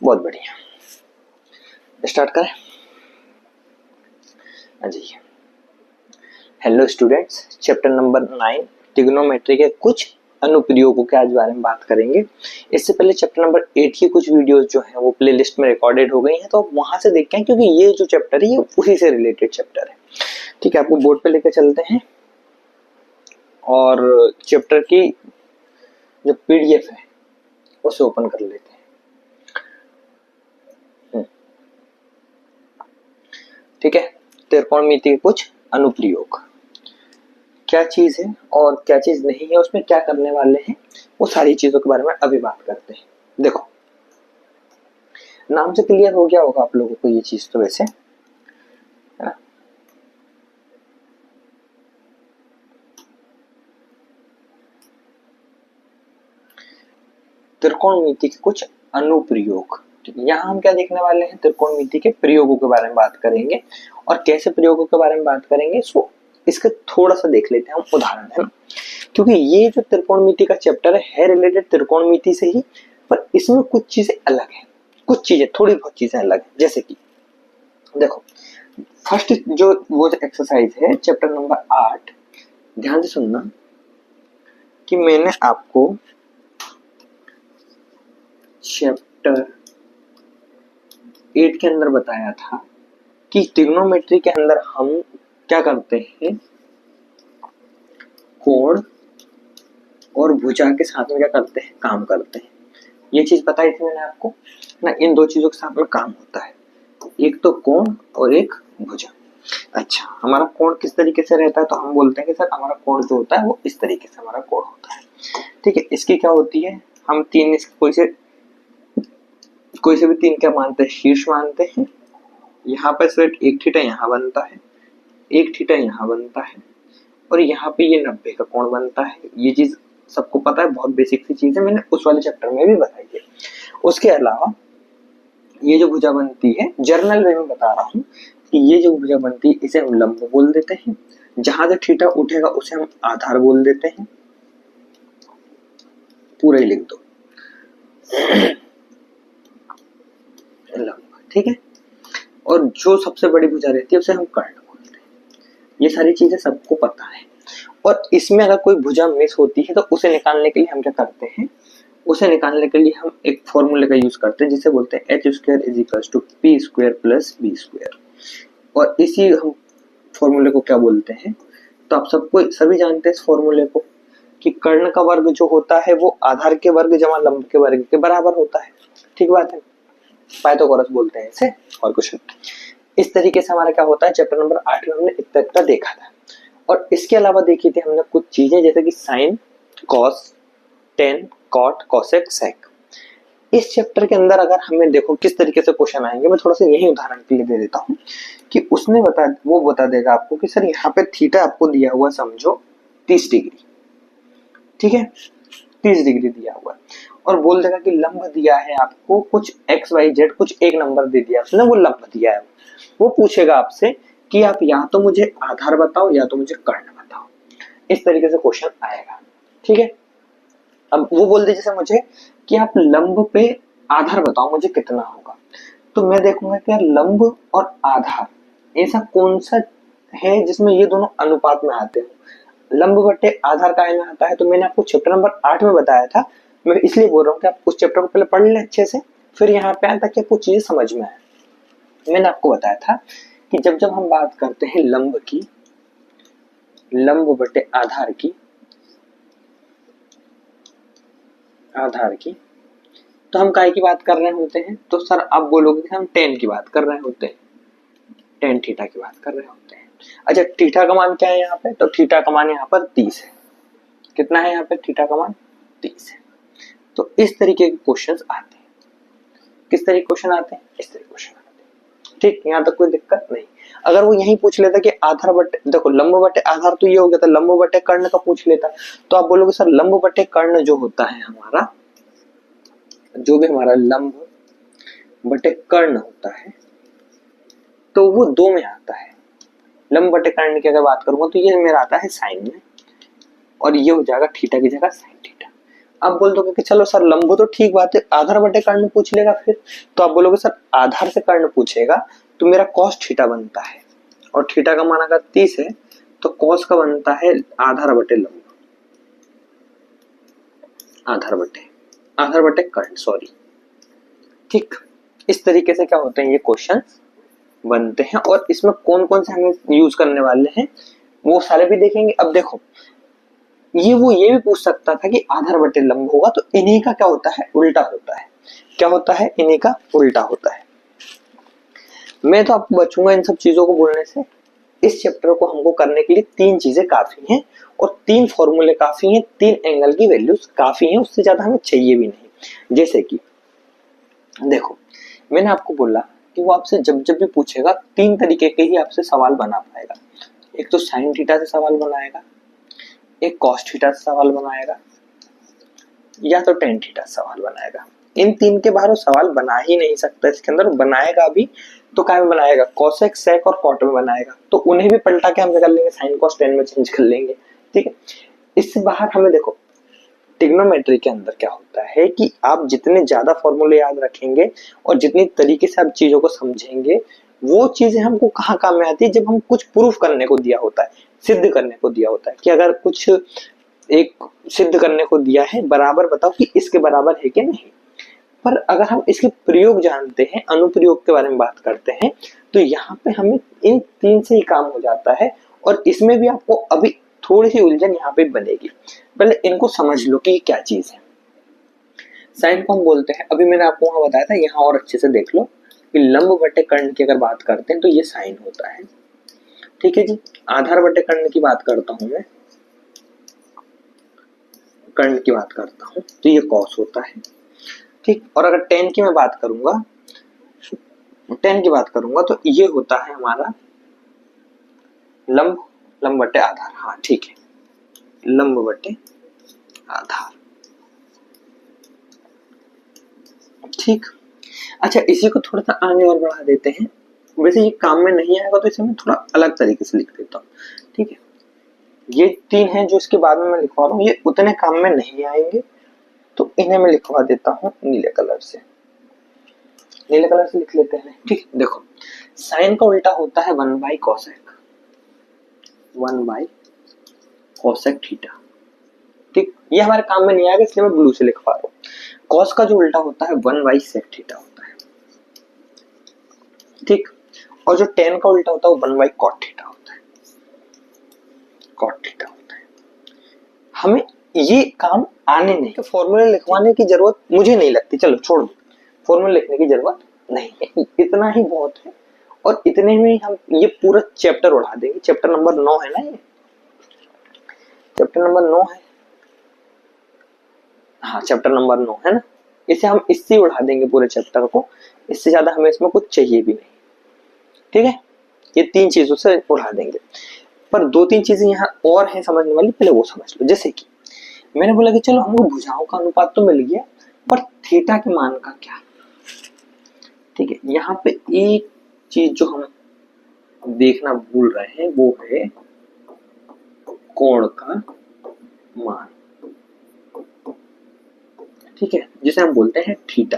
बहुत बढ़िया, स्टार्ट करें। हाँ जी, hello students, chapter number 9 trigonometry के कुछ अनुप्रयोगों के आज बारे में बात करेंगे। इससे पहले चैप्टर नंबर 8 की कुछ वीडियोस जो हैं वो प्लेलिस्ट में रिकॉर्डेड हो गई हैं, तो वहां से देख के हैं, क्योंकि ये जो चैप्टर है ये उसी से रिलेटेड चैप्टर है। ठीक है, आपको बोर्ड पे लेकर चलते हैं और चैप्टर की जो पीडीएफ है उसे ओपन कर लेते हैं। ठीक है, त्रिकोणमिति के कुछ अनुप्रयोग क्या चीज है और क्या चीज नहीं है, उसमें क्या करने वाले हैं, वो सारी चीजों के बारे में अभी बात करते हैं। देखो, नाम से क्लियर हो गया होगा आप लोगों को ये चीज तो, वैसे है ना। त्रिकोणमिति के कुछ अनुप्रयोग, यहाँ हम क्या देखने वाले हैं, त्रिकोणमिति के प्रयोगों के बारे में बात करेंगे और कैसे प्रयोगों के बारे में बात करेंगे, सो इसका थोड़ा सा देख लेते हैं हम उदाहरण, है ना। क्योंकि ये जो त्रिकोणमिति का चैप्टर है रिलेटेड त्रिकोणमिति से ही, पर इसमें कुछ चीजें अलग है, कुछ चीजें थोड़ी बहुत चीजें अलग है। जैसे कि देखो, फर्स्ट जो वो जो एक्सरसाइज है चैप्टर नंबर 8, ध्यान से सुनना कि मैंने आपको चैप्टर 8 के अंदर बताया था कि ट्रिग्नोमेट्री के अंदर हम क्या करते हैं, कोण और भुजा के साथ में क्या करते हैं, काम करते हैं। ये चीज बताई थी मैंने आपको ना, इन दो चीजों के साथ में काम होता है, एक तो कोण और एक भुजा। अच्छा, हमारा कोण किस तरीके से रहता है, तो हम बोलते हैं कि सर हमारा कोण जो होता है वो इस तरीके से हमारा कोण होता है। ठीक है, इसकी क्या होती है, हम तीन कोई से भी तीन क्या मानते हैं, शीर्ष मानते हैं। यहाँ पर सिर्फ एक थीटा यहाँ बनता है, एक थीटा यहाँ बनता है, और यहाँ पे ये 90 का कोण बनता है। ये चीज सबको पता है, बहुत बेसिक सी चीज है, मैंने उस वाले चैप्टर में भी बताई है। उसके अलावा ये जो भुजा बनती है, जर्नल वे में बता रहा हूँ कि ये जो भुजा बनती है इसे हम लंब बोल देते हैं। जहां से थीटा उठेगा उसे हम आधार बोल देते हैं। पूरा ही लिख दो लंब, ठीक है। और जो सबसे बड़ी भुजा रहती है उसे हम कर्ण बोलते हैं। ये सारी चीजें सबको पता है। और इसमें अगर कोई भुजा मिस होती है तो उसे निकालने के लिए हम क्या करते हैं, उसे निकालने के लिए हम एक फॉर्मूले का यूज करते हैं जिसे बोलते हैं h square is equals to p square plus b square. और इसी हम फॉर्मूले को क्या बोलते हैं, तो आप सबको सभी जानते हैं इस फॉर्मूले को, कि कर्ण का वर्ग जो होता है वो आधार के वर्ग जमा लंब के वर्ग के बराबर होता है। ठीक बात है, पाइथागोरस बोलते हैं इसे, और कुछ इस तरीके से हमारा क्या होता है। चैप्टर नंबर 8 में हमने इतना देखा था। और इसके अलावा देखी थी हमने कुछ चीजें, जैसे कि sine, cos, tan, cot, cosec, sec. इस चैप्टर के अंदर अगर हमें देखो किस तरीके से क्वेश्चन आएंगे, मैं थोड़ा सा यही उदाहरण के लिए दे देता हूँ कि उसने वो बता देगा आपको कि सर यहाँ पे थीटा आपको दिया हुआ समझो 30 डिग्री, ठीक है, 30 डिग्री दिया हुआ है, और बोल देगा कि लंब दिया है आपको कुछ एक्स वाई जेड, कुछ एक नंबर दे दिया उसने, वो लंब दिया है। वो पूछेगा आपसे कि आप या तो मुझे आधार बताओ या तो मुझे कर्ण बताओ। इस तरीके से क्वेश्चन आएगा, ठीक है। अब वो बोल दे जैसे मुझे कि आप लंब पे आधार बताओ मुझे कितना होगा, तो मैं देखूंगा कि यार लंब और आधार ऐसा कौन सा है जिसमें ये दोनों अनुपात में आते हैं। लंब बटे आधार काय में आता है, तो मैंने आपको चैप्टर नंबर 8 में बताया था। मैं इसलिए बोल रहा हूँ कि आप उस चैप्टर को पहले पढ़ लें अच्छे से, फिर यहाँ पे आए ताकि आपको चीजें समझ में आए। मैंने आपको बताया था कि जब जब हम बात करते हैं लंब की, लंब बटे आधार की, तो हम काय की बात कर रहे होते हैं, तो सर आप बोलोगे कि हम टेन की बात कर रहे होते हैं, टेन थीटा की बात कर रहे होते हैं। अच्छा, थीटा का मान क्या है यहाँ पे, तो थीटा का मान यहाँ पर 30 है। कितना है यहाँ पे, थीटा का मान 30 है। तो इस तरीके के क्वेश्चंस आते हैं। किस तरीके क्वेश्चन आते हैं, इस तरीके क्वेश्चन आते हैं। ठीक, यहाँ तक कोई दिक्कत नहीं। अगर वो यही पूछ लेता कि आधार बटे, देखो लंब बटे आधार तो ये हो गया था, लंब बटे कर्ण का पूछ लेता, तो आप बोलोगे सर लंब बटे कर्ण जो होता है हमारा, जो भी हमारा लंब बटे कर्ण होता है, तो वो 2 में आता है। लंब बटे कर्ण की अगर बात करूंगा तो ये मेरा आता है साइन में, और ये हो जाएगा थीटा की जगह साइन थीटा। आप बोल दोगे कि चलो सर लंब तो ठीक बात है, आधार बटे कर्ण पूछ लेगा फिर, तो आप बोलोगे सर आधार से कर्ण पूछेगा तो मेरा cos थीटा बनता है, और थीटा का मान अगर 30 है तो cos का बनता है आधार बटे लंब, आधार बटे कर्ण सॉरी। ठीक, इस तरीके से क्या होते हैं ये क्वेश्चन बनते हैं, और इसमें कौन कौन से हमें यूज करने वाले हैं वो सारे भी देखेंगे। अब देखो ये भी पूछ सकता था कि आधार बटे लंब होगा तो इन्हीं का क्या होता है, उल्टा होता है। क्या होता है, इन्हीं का उल्टा होता है। मैं तो आपको बचूंगा इन सब चीजों को बोलने से। इस चैप्टर को हमको करने के लिए 3 चीजें काफी हैं, और 3 फॉर्मूले काफी हैं, 3 एंगल की वैल्यूज काफी हैं, उससे ज्यादा हमें चाहिए भी नहीं। जैसे कि देखो मैंने आपको बोला कि वो आपसे जब जब भी पूछेगा 3 तरीके के ही आपसे सवाल बना पाएगा। एक तो साइन थीटा से सवाल बनाएगा, एक कॉस थीटा से सवाल बनाएगा, या तो टेन थीटा से सवाल बनाएगा। इन 3 के बाहर वो सवाल बना ही नहीं सकता। इसके अंदर बनाएगा भी तो क्या में बनाएगा, कोसेक सेक और कॉट में बनाएगा, तो उन्हें भी पलटा के हम क्या कर लेंगे, साइन कॉस टेन में चेंज कर लेंगे। ठीक है, इससे बाहर हमें देखो ट्रिग्नोमेट्री के अंदर क्या होता है कि आप जितने ज्यादा फॉर्मूले याद रखेंगे और जितनी तरीके से आप चीजों को समझेंगे, वो चीजें हमको कहाँ काम में आती है, जब हम कुछ प्रूफ करने को दिया होता है, सिद्ध करने को दिया होता है कि अगर कुछ एक सिद्ध करने को दिया है, बराबर बताओ कि इसके बराबर है कि नहीं। पर अगर हम इसके प्रयोग जानते हैं, अनुप्रयोग के बारे में बात करते हैं, तो यहाँ पे हमें इन 3 से ही काम हो जाता है। और इसमें भी आपको अभी थोड़ी सी उलझन यहाँ पे बनेगी, पहले इनको समझ लो कि ये क्या चीज है। साइन को हम बोलते हैं, अभी मैंने आपको वहां बताया था, यहाँ और अच्छे से देख लो कि लंब बटे कर्ण की अगर बात करते हैं तो ये साइन होता है। ठीक है जी, आधार बटे कर्ण की बात करता हूं मैं, कर्ण की बात करता हूं तो ये कॉस होता है। ठीक, और अगर टेन की मैं बात करूंगा, टेन की बात करूंगा तो ये होता है हमारा लंब, लंब बटे आधार। हाँ ठीक है, लंब बटे आधार। ठीक, अच्छा इसी को थोड़ा सा आगे और बढ़ा देते हैं। वैसे ये काम में नहीं आएगा तो इसे मैं थोड़ा अलग तरीके से लिख देता हूँ। ठीक है, ये 3 हैं जो इसके बाद में मैं लिखवा रहा हूँ, ये उतने काम में नहीं आएंगे, तो इन्हें मैं लिखवा देता हूँ नीले कलर से, नीले कलर से लिख लेते हैं। ठीक, देखो साइन का उल्टा होता है 1 by cosec, 1 by cosec theta. ठीक, ये हमारे काम में नहीं आएगा इसलिए मैं ब्लू से लिखवा रहा हूँ। कॉस का जो उल्टा होता है 1 बाई सेक थीटा होता है। ठीक, और जो टेन का उल्टा होता है वो 1 बाई कॉट थीटा होता है, कॉट थीटा होता है। हमें ये काम आने नहीं, तो फॉर्मूले लिखवाने की जरूरत मुझे नहीं लगती, चलो छोड़ दो, फॉर्मूले लिखने की जरूरत नहीं है, इतना ही बहुत है। और इतने में हम ये पूरा चैप्टर उड़ा देंगे। चैप्टर नंबर 9 है ना, ये चैप्टर नंबर 9 है, हाँ चैप्टर नंबर 9 है ना, इसे हम इससे उड़ा देंगे पूरे चैप्टर को, इससे ज्यादा हमें इसमें कुछ चाहिए भी नहीं। ठीक है, ये 3 चीजों से उड़ा देंगे। पर 2-3 चीजें यहाँ और हैं समझने वाली, पहले वो समझ लो। जैसे कि मैंने बोला कि चलो हमको भुजाओं का अनुपात तो मिल गया, पर थीटा के मान का क्या। ठीक है, यहाँ पे एक चीज जो हम देखना भूल रहे हैं वो है कोण का मान। ठीक है, जिसे हम बोलते हैं थीटा।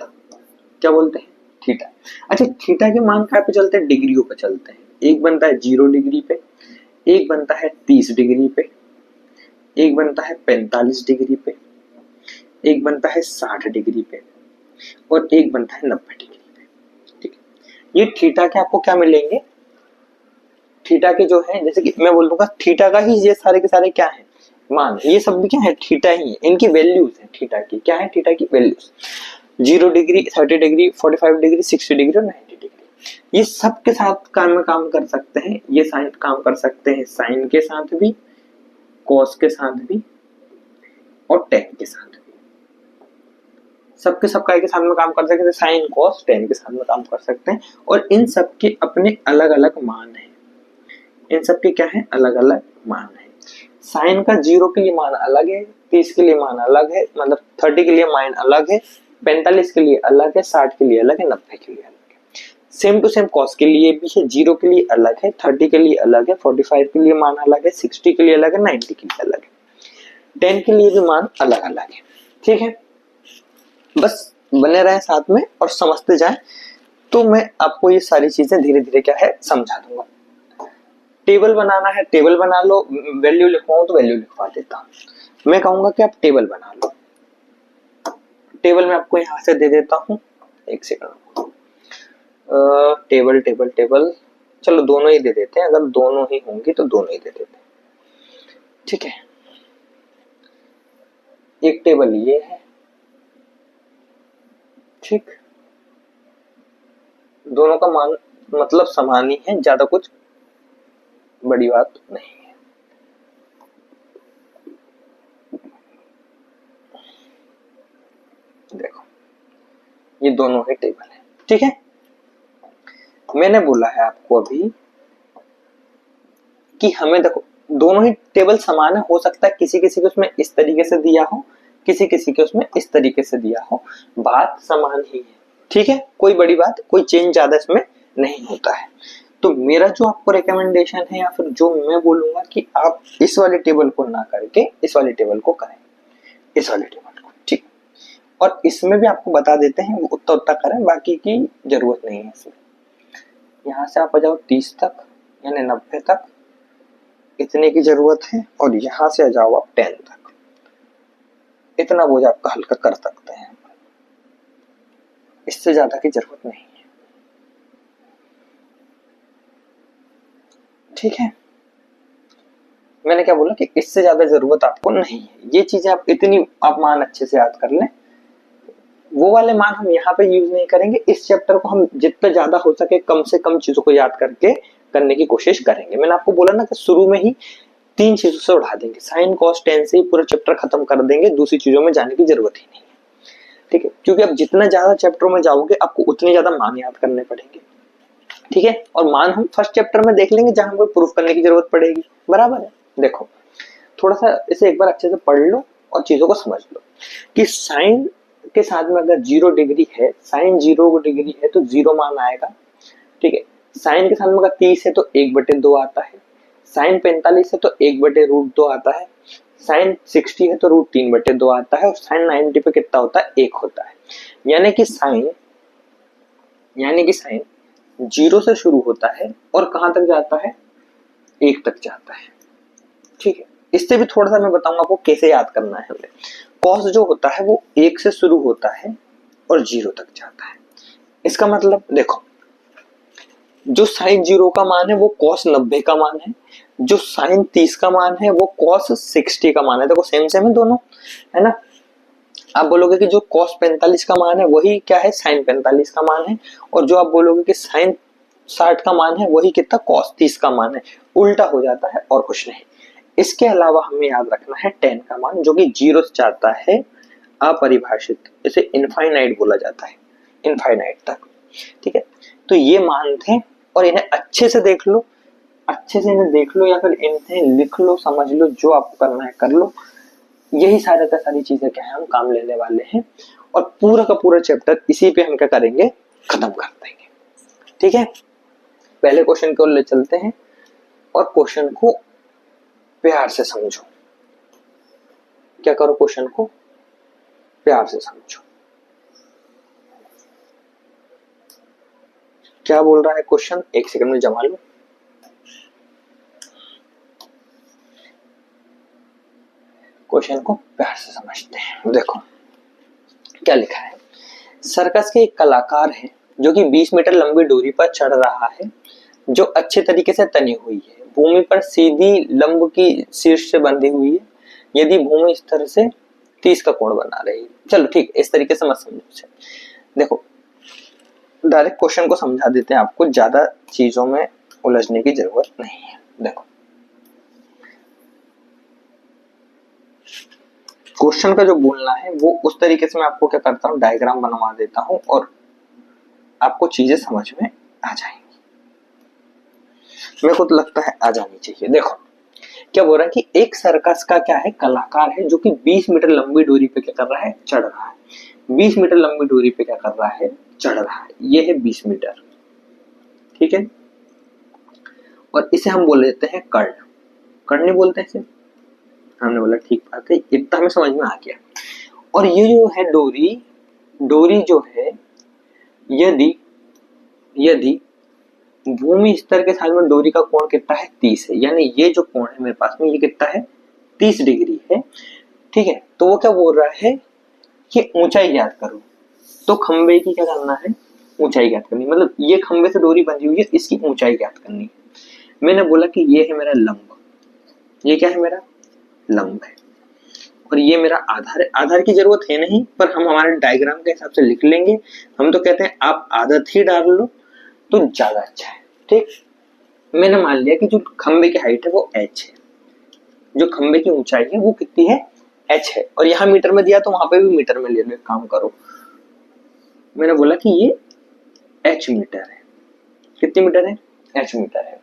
क्या बोलते हैं, थीटा। अच्छा थीटा के मान क्या पे चलते हैं, डिग्रियों पे चलते हैं। एक बनता है 0 डिग्री पे, एक बनता है 30 डिग्री पे, एक बनता है 45 डिग्री पे, एक बनता है 60 डिग्री पे, और एक बनता है 90 डिग्री पे। ठीक है, ये थीटा के आपको क्या मिलेंगे, थीटा के जो है, जैसे कि मैं बोल दूंगा थीटा का ही ये सारे के सारे क्या है, मान। ये सब भी क्या है, थीटा ही है, इनकी वैल्यूज है थीटा की। क्या है, थीटा की values 0 degree, 30 degree, 45 degree, 60 degree और 90 डिग्री। ये सब के साथ काम कर सकते हैं। ये साइन काम कर सकते हैं साइन के साथ भी, कॉस के साथ भी और टेन के साथ भी। सबके सब काय के साथ में काम कर सकते हैं, साइन कॉस टेन के साथ में काम कर सकते हैं। और इन सब के अपने अलग अलग मान है, इन सब के क्या है, अलग अलग मान है। साइन का 0 के लिए मान अलग है, 30 के लिए मान अलग है, मतलब 30 के लिए मान अलग है, 45 के लिए अलग है, 60 के लिए अलग है, 90 के लिए अलग है। सेम टू सेम कॉस के लिए भी है, 0 के लिए अलग है, 30 के लिए अलग है, 45 के लिए मान अलग है, 60 के लिए अलग है, 90 के लिए अलग है, 10 के लिए भी मान अलग अलग है। ठीक है, बस बने रहे साथ में और समझते जाएं। तो मैं आपको ये सारी चीजें धीरे धीरे क्या है समझा दूंगा। टेबल बनाना है, टेबल बना लो, वैल्यू लिखवाऊं तो वैल्यू लिखवा देता हूं। मैं कहूंगा कि आप टेबल बना लो। टेबल मैं आपको यहां से दे देता हूं, एक सेकंड। टेबल टेबल टेबल, चलो दोनों ही दे देते हैं, अगर दोनों ही होंगी तो दोनों ही दे देते हैं, ठीक है। एक टेबल ये है, ठीक, दोनों का मान मतलब समान ही है, ज्यादा कुछ बड़ी बात नहीं है। देखो ये दोनों ही टेबल है, ठीक है। मैंने बोला है आपको अभी कि हमें देखो दोनों ही टेबल समान है, हो सकता है किसी किसी के उसमें इस तरीके से दिया हो, किसी किसी के उसमें इस तरीके से दिया हो, बात समान ही है, ठीक है। कोई बड़ी बात, कोई चेंज ज्यादा इसमें नहीं होता है। तो मेरा जो आपको रिकमेंडेशन है या फिर जो मैं बोलूंगा कि आप इस वाले टेबल को ना करके इस वाले टेबल को करें, इस वाले टेबल को, ठीक। और इसमें भी आपको बता देते हैं वो उतना उतना करें, बाकी की जरूरत नहीं है इसमें। यहां से आप आ जाओ 30 तक यानी 90 तक, इतने की जरूरत है। और यहां से आ जाओ आप 10 तक, इतना बोझ आपका हल्का कर सकते हैं, इससे ज्यादा की जरूरत नहीं है, ठीक है। मैंने क्या बोला कि इससे ज्यादा जरूरत आपको नहीं है। ये चीजें आप इतनी आप मान अच्छे से याद कर लें, वो वाले मान हम यहाँ पे यूज नहीं करेंगे। इस चैप्टर को हम जितना ज्यादा हो सके कम से कम चीजों को याद करके करने की कोशिश करेंगे। मैंने आपको बोला ना कि शुरू में ही 3 चीजों से उठा देंगे, साइन कॉस टेन से ही पूरा चैप्टर खत्म कर देंगे, दूसरी चीजों में जाने की जरूरत ही नहीं है, ठीक है। क्योंकि अब जितना ज्यादा चैप्टर में जाओगे आपको उतने ज्यादा मान याद करने पड़ेंगे, ठीक है। और मान हम फर्स्ट चैप्टर में देख लेंगे जहां हमको प्रूफ करने की जरूरत पड़ेगी, बराबर है। देखो थोड़ा सा इसे एक बार अच्छे से पढ़ लो और चीजों को समझ लो कि साइन के साथ में अगर 0 डिग्री है, साइन 0 डिग्री है तो 0 मान आएगा, ठीक है। साइन के साथ में अगर 30 है तो 1/2 आता है, साइन 45 है तो 1/√2 आता है, साइन 60 है तो √3/2 आता है, और साइन 90 पे कितना होता है, 1 होता है। यानी कि साइन 0 से शुरू होता है और कहां तक जाता है, 1 तक जाता है, ठीक है। इससे भी थोड़ा सा मैं बताऊंगा आपको कैसे याद करना है हमें। कॉस जो होता है वो 1 से शुरू होता है और 0 तक जाता है। इसका मतलब देखो जो साइन 0 का मान है वो कॉस 90 का मान है, जो साइन 30 का मान है वो कॉस 60 का मान है। देखो सेम सेम है दोनों, है ना। आप बोलोगे कि जो कॉस 45 का मान है वही क्या है, साइन 45 का मान है, और जो आप बोलोगे कि साइन 60 का मान है वही कितना, कॉस 30 का मान है। उल्टा हो जाता है और कुछ नहीं। इसके अलावा हमें याद रखना है टेन का मान, जो कि 0 से जाता है अपरिभाषित, इसे इनफाइनाइट बोला जाता है, इनफाइनाइट तक, ठीक है। तो ये मान थे और इन्हें अच्छे से देख लो, अच्छे से इन्हें देख लो या फिर इन्हें लिख लो, समझ लो, जो आपको करना है कर लो। यही सारे का सारी चीजें क्या है हम काम लेने वाले हैं, और पूरा का पूरा चैप्टर इसी पे हम क्या करेंगे, खत्म कर देंगे, ठीक है। पहले क्वेश्चन की ओर ले चलते हैं और क्वेश्चन को प्यार से समझो। क्या करो, क्वेश्चन को प्यार से समझो। क्या बोल रहा है क्वेश्चन, एक सेकंड में जमा लो। क्वेश्चन को प्यार से समझते हैं। देखो क्या लिखा है, सर्कस के एक कलाकार है जो कि 20 मीटर लंबी डोरी पर चढ़ रहा है, जो अच्छे तरीके से तनी हुई है, भूमि पर सीधी लंब की शीर्ष से बंधी हुई है, यदि भूमि इस तरह से 30 का कोण बना रही है। चलो ठीक, इस तरीके से मत समझो। देखो डायरेक्ट क्वेश्चन को समझा देते हैं, आपको ज्यादा चीजों में उलझने की जरूरत नहीं है। देखो क्वेश्चन का जो बोलना है वो उस तरीके से मैं आपको क्या करता हूँ, डायग्राम बनवा देता हूँ और आपको चीजें समझ में आ जाएंगी। मेरे को तो लगता है आ जानी चाहिए। देखो क्या बोल रहा है कि एक सर्कस का क्या है, कलाकार है जो कि 20 मीटर लंबी दूरी पे क्या कर रहा है, चढ़ रहा है। 20 मीटर लंबी दूरी पे क्या कर रहा है, चढ़ रहा है। ये है 20 मीटर, ठीक है। और इसे हम बोल देते हैं कर्ण, कर्ण नहीं बोलते इसे, हमने बोला ठीक बात है, इतना हमें समझ में आ गया। और ये जो है डोरी, डोरी जो है यदि यदि भूमि स्तर के साथ में डोरी का कोण कितना है 30 है, यानी ये जो कोण है मेरे पास में ये कितना है 30 डिग्री है। ठीक है, तो वो क्या बोल रहा है कि ऊंचाई ज्ञात करो। तो खंबे की क्या करना है, ऊंचाई ज्ञात करनी, मतलब ये खंबे से डोरी बंधी हुई है, इसकी ऊंचाई ज्ञात करनी है। मैंने बोला कि ये है मेरा लंब, ये क्या है मेरा लंब है, और ये मेरा आधार है। आधार की जरूरत है नहीं, पर हम हमारे डायग्राम के हिसाब से लिख लेंगे। हम तो कहते हैं आप आदत ही डाल लो तो ज्यादा अच्छा है। ठीक, मैंने मान लिया कि जो खंबे की हाइट है वो h है, जो खंबे की ऊंचाई है वो कितनी है h है, और यहाँ मीटर में दिया तो वहां पे भी मीटर में ले लो। एक काम करो, मैंने बोला कि ये h मीटर है। कितनी मीटर है, h मीटर है।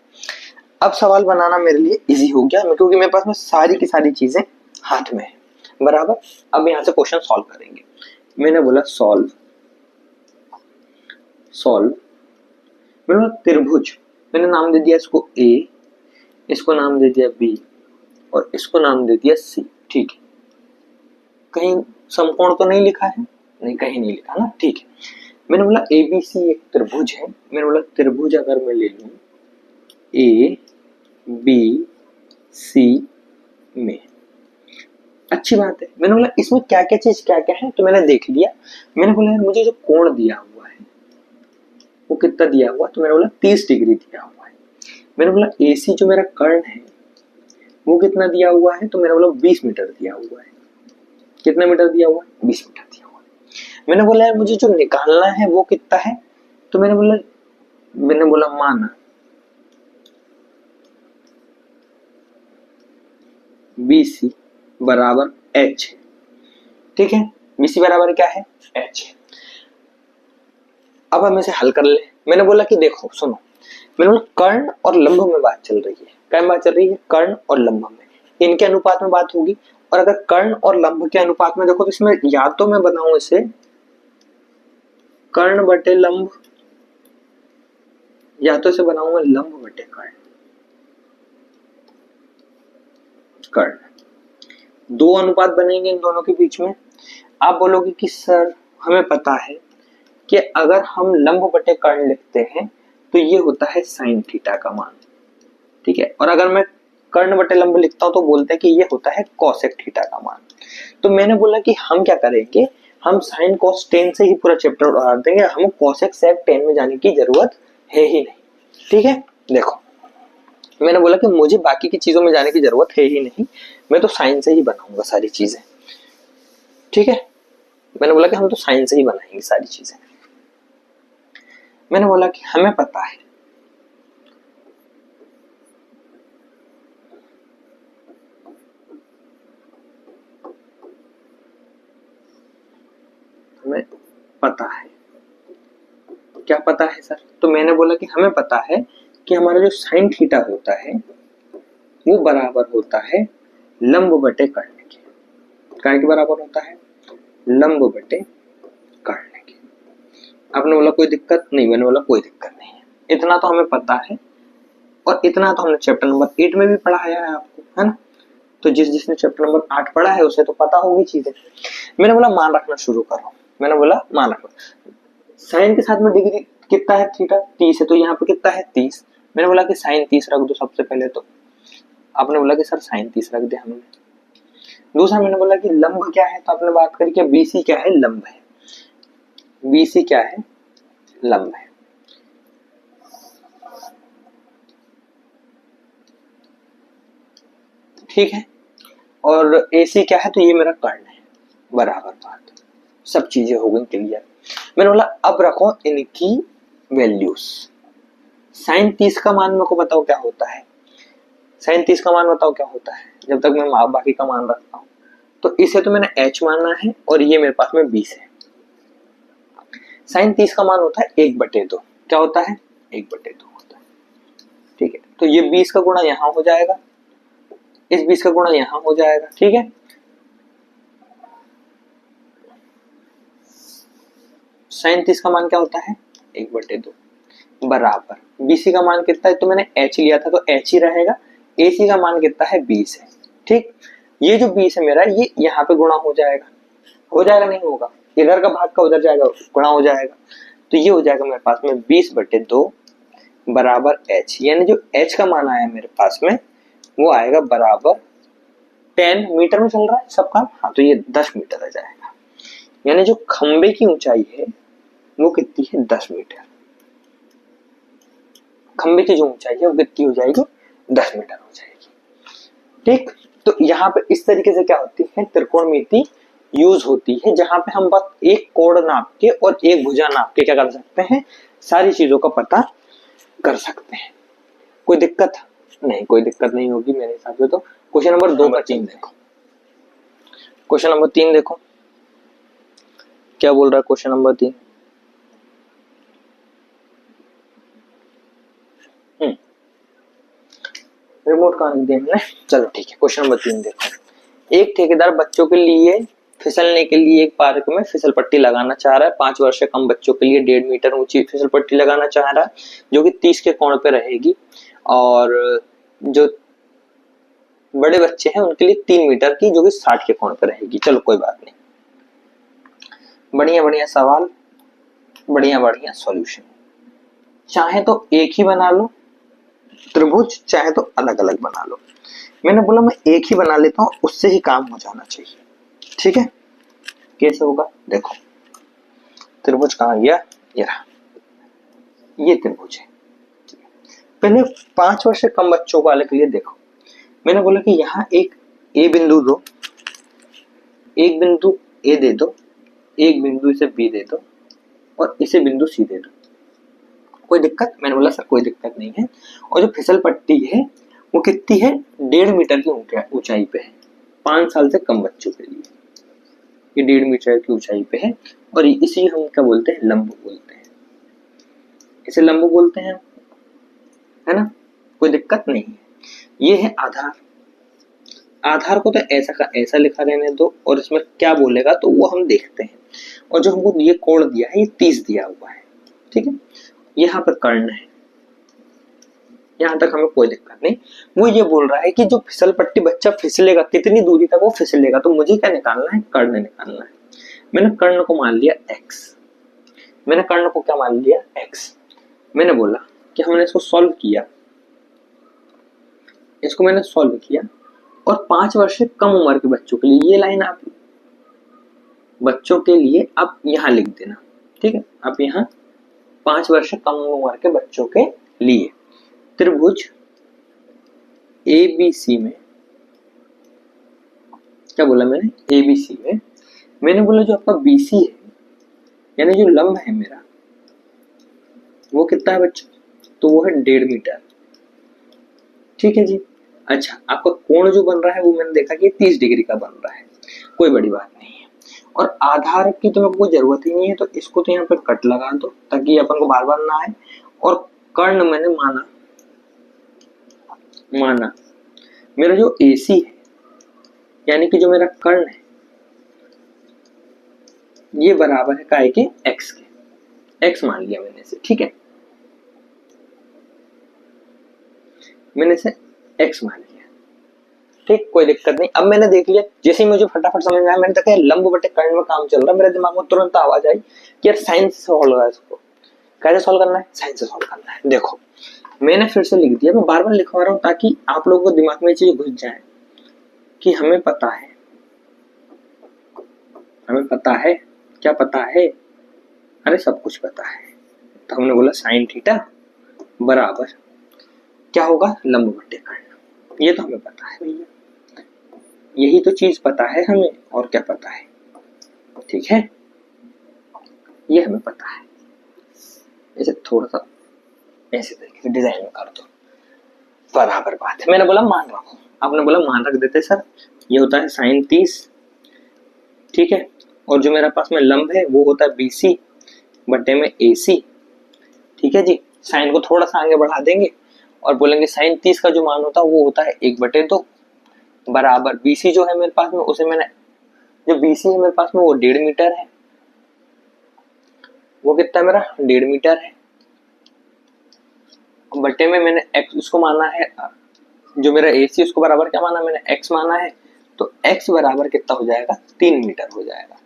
अब सवाल बनाना मेरे लिए इजी हो गया, क्योंकि मेरे पास में सारी की सारी चीजें हाथ में है, बराबर। अब यहाँ से क्वेश्चन सॉल्व करेंगे। मैंने बोला सॉल्व, सॉल्व मैंने बोला त्रिभुज, मैंने नाम दे दिया इसको A, इसको नाम दे दिया B, और इसको नाम दे दिया C। ठीक है, कहीं समकोण तो नहीं लिखा है, नहीं कहीं नहीं लिखा ना। ठीक है, मैंने बोला ABC एक त्रिभुज है। मैंने बोला त्रिभुज अगर मैं ले लूं A B C में, अच्छी बात है। मैंने बोला इसमें क्या क्या चीज क्या क्या है, तो मैंने देख लिया। मैंने बोला यार मुझे जो कोण दिया हुआ है वो कितना दिया हुआ, तो मैंने बोला 30 डिग्री दिया हुआ है। मैंने बोला AC जो मेरा कर्ण है वो कितना दिया हुआ है, तो मैंने बोला 20 मीटर दिया हुआ है। कितना मीटर दिया हुआ है, 20 मीटर दिया हुआ है। मैंने बोला यार मुझे जो निकालना है वो कितना है, तो मैंने बोला माना BC बराबर H है। ठीक है, BC बराबर क्या है, H है। अब हम इसे हल कर ले। मैंने बोला कि देखो सुनो, मैंने बोला कर्ण और लंब में बात चल रही है। क्या बात चल रही है, कर्ण और लंब में, इनके अनुपात में बात होगी। और अगर कर्ण और लंब के अनुपात में देखो तो इसमें या तो मैं बनाऊं इसे कर्ण बटे लंब, या तो इसे बनाऊं मैं लंब बटे कर्ण। कर्ण दो अनुपात बनेंगे इन दोनों के बीच में। आप बोलोगे कि सर हमें पता है कि अगर हम लंब बटे कर्ण लिखते हैं तो ये होता है साइन थीटा का मान। ठीक है, और अगर मैं कर्ण बटे लंब लिखता हूं तो बोलते हैं कि ये होता है कोसेक थीटा का मान। तो मैंने बोला कि हम क्या करेंगे, हम साइन कोस टेन से ही पूरा चैप्टर उड़ा देंगे, हमें कोसेक सेक टेन में जाने की जरूरत है ही नहीं। ठीक है, देखो मैंने बोला कि मुझे बाकी की चीजों में जाने की जरूरत है ही नहीं, मैं तो साइन से ही बनाऊंगा सारी चीजें। ठीक है, मैंने बोला कि हम तो साइन से ही बनाएंगे सारी चीजें। मैंने बोला कि हमें पता है हमें पता है, क्या पता है सर, तो मैंने बोला कि हमें पता है कि हमारा जो साइन थीटा होता है वो बराबर होता है लंब बटे कर्ण के। काय के बराबर होता है, लंब बटे कर्ण के। आपने बोला कोई दिक्कत नहीं, मैंने बोला कोई दिक्कत नहीं है, इतना तो हमें पता है, और इतना तो हमने चैप्टर नंबर 8 में भी पढ़ाया है आपको, है ना। तो जिसने चैप्टर नंबर 8 पढ़ा है उसे तो पता होगी चीजें। मैंने बोला मान रखना शुरू करो। मैंने बोला मान रखो, साइन के साथ में डिग्री कितना है, थीटा 30 है, तो यहाँ पे कितना है 30। मैंने बोला कि साइन 30 रख दो सबसे पहले, तो आपने बोला कि सर साइन 30 रख दे हमने। दूसरा मैंने बोला कि लंब क्या है, तो आपने बात करी कि BC क्या है, लंब है। BC क्या है, लंब है। ठीक है, और AC क्या है, तो ये मेरा कर्ण है। बराबर बात, सब चीजें हो गई क्लियर। मैंने बोला अब रखो इनकी वैल्यूज। साइन 30 का मान मेरे को बताओ क्या होता है, साइन 30 का मान बताओ क्या होता है, जब तक मैं बाकी का मान रखता हूं। तो इसे तो मैंने h मानना है, और ये मेरे पास में 20 है। साइन 30 का मान होता है 1/2। क्या होता है, 1/2 होता है। ठीक है, तो ये 20 का गुणा यहां हो जाएगा, इस 20 का गुणा यहां हो जाएगा। ठीक है, साइन 30 का मान क्या होता है, 1/2 बराबर BC का मान कितना है, तो मैंने h लिया था तो h ही रहेगा। AC का मान कितना है, 20 है। ठीक, ये जो 20 है मेरा, ये यहाँ पे गुणा हो जाएगा, हो जाएगा नहीं होगा, इधर का भाग का उधर जाएगा, गुणा हो जाएगा। तो ये हो जाएगा मेरे पास में 20/2 बराबर h, यानी जो h का मान आया मेरे पास में वो आएगा बराबर 10 मीटर में चल रहा है सब काम। हाँ तो ये 10 मीटर आ जाएगा, यानी जो खंबे की ऊंचाई है वो कितनी है 10 मीटर। खंबे की जो ऊंचाई है वो कितनी हो जाएगी 10 मीटर हो जाएगी। ठीक, तो यहाँ पे इस तरीके से क्या होती है त्रिकोणमिति यूज होती है, जहां पे हम बस एक कोण नाप के और एक भुजा नाप के क्या कर सकते हैं, सारी चीजों का पता कर सकते हैं। कोई दिक्कत नहीं, कोई दिक्कत नहीं होगी मेरे हिसाब से। तो क्वेश्चन नंबर 2 का 3 देखो, क्वेश्चन नंबर 3 देखो क्या बोल रहा है क्वेश्चन नंबर 3। रिमोट कहां दिया हमने, चलो ठीक है। क्वेश्चन नंबर 3 देखो, एक ठेकेदार बच्चों के लिए फिसलने के लिए एक पार्क में फिसल पट्टी लगाना चाह रहा है। 5 वर्ष से कम बच्चों के लिए 1.5 मीटर ऊंची फिसल पट्टी लगाना चाह रहा है, जो कि 30 के कोण पे रहेगी, और जो बड़े बच्चे हैं उनके लिए 3 मीटर की, जो कि 60 के कोण पे रहेगी। चलो कोई बात नहीं, बढ़िया बढ़िया सवाल, बढ़िया बढ़िया सॉल्यूशन। चाहे तो एक ही बना लो त्रिभुज, चाहे तो अलग अलग बना लो। मैंने बोला मैं एक ही बना लेता हूं, उससे ही काम हो जाना चाहिए। ठीक है, कैसे होगा देखो, त्रिभुज कहां गया, ये रहा, ये त्रिभुज है। पहले 5 वर्ष से कम बच्चों वाले के लिए देखो, मैंने बोला कि यहाँ एक ए बिंदु दो, एक बिंदु ए दे दो, एक बिंदु इसे बी दे दो, और इसे बिंदु सी दे दो। कोई दिक्कत, मैंने बोला सर कोई दिक्कत नहीं है। और जो फिसल पट्टी है वो कितनी है 1.5 मीटर की ऊंचाई पे है, 5 साल से कम बच्चों के लिए ये 1.5 मीटर की ऊंचाई पे है। और इसी हम क्या बोलते हैं, लंब बोलते हैं, इसे लंब बोलते हैं, है ना, कोई दिक्कत नहीं है। ये है आधार, आधार को तो ऐसा का ऐसा लिखा रहने दो, और इसमें क्या बोलेगा तो वो हम देखते हैं। और जो हमको ये कोण दिया है ये 30 दिया हुआ है, ठीक है। यहाँ पर कर्ण है, यहाँ तक हमें कोई दिक्कत नहीं। वो ये बोल रहा है कि जो फिसल पट्टी बच्चा फिसलेगा कितनी दूरी तक वो फिसलेगा, तो मुझे क्या निकालना है, कर्ण निकालना है। मैंने कर्ण को मान लिया x, मैंने कर्ण को क्या मान लिया x। मैंने बोला कि हमने इसको सॉल्व किया, इसको मैंने सॉल्व किया, और 5 वर्ष से कम उम्र के बच्चों के लिए ये लाइन आप बच्चों के लिए आप यहां लिख देना, ठीक है। आप यहां 5 वर्ष से कम उम्र के बच्चों के लिए त्रिभुज ABC में, क्या बोला मैंने, ABC में मैंने बोला जो आपका BC है, यानी जो लंब है मेरा वो कितना है बच्चों, तो वो है 1.5 मीटर, ठीक है जी। अच्छा, आपका कोण जो बन रहा है वो मैंने देखा कि 30 डिग्री का बन रहा है, कोई बड़ी बात नहीं है। और आधार की तो मेरे को जरूरत ही नहीं है, तो इसको तो यहाँ पर कट लगा दो ताकि अपन को बार बार ना आए। और कर्ण मैंने माना मेरा जो AC है, यानी कि जो मेरा कर्ण है ये बराबर है काय के x के, x मान लिया मैंने इसे, ठीक है, मैंने इसे x मान लिया, ठीक, कोई दिक्कत नहीं। अब मैंने देख लिया, जैसे ही मुझे फटाफट समझ में आया, मैंने देखा लंब बटे कर्ण में काम चल रहा है, मेरे दिमाग में तुरंत आवाज आई कि यार साइंस से सॉल्व होगा, इसको कैसे सॉल्व करना है, साइंस से सॉल्व करना है। देखो मैंने फिर से लिख दिया, मैं बार बार लिखवा रहा हूँ ताकि आप लोगों को दिमाग में ये चीज घुस जाए कि हमें पता है, हमें पता है, क्या पता है, अरे सब कुछ पता है। तो हमने बोला साइन थीटा बराबर क्या होगा, लंब बटे कर्ण, ये तो हमें पता है भैया, यही तो चीज पता है हमें, और क्या पता है, ठीक है, ये हमें पता है। इसे थोड़ा सा ऐसे तरीके से डिजाइन में कर दो, बराबर बात है। मैंने बोला मान रखो, आपने बोला मान रख देते सर, ये होता है साइन 30, ठीक है। और जो मेरे पास में लंब है वो होता है BC बटे में AC, ठीक है जी। साइन को थोड़ा सा आगे बढ़ा देंगे और बोलेंगे साइन 30 का जो मान होता है वो होता है 1/2 बराबर BC जो है मेरे पास में, उसे मैंने, जो BC है मेरे पास में वो 1.5 मीटर है, वो कितना है मेरा 1.5 मीटर है, बटे में मैंने x उसको माना है, जो मेरा AC उसको बराबर क्या माना मैंने, x माना है, तो x बराबर कितना हो जाएगा 3 मीटर हो जाएगा,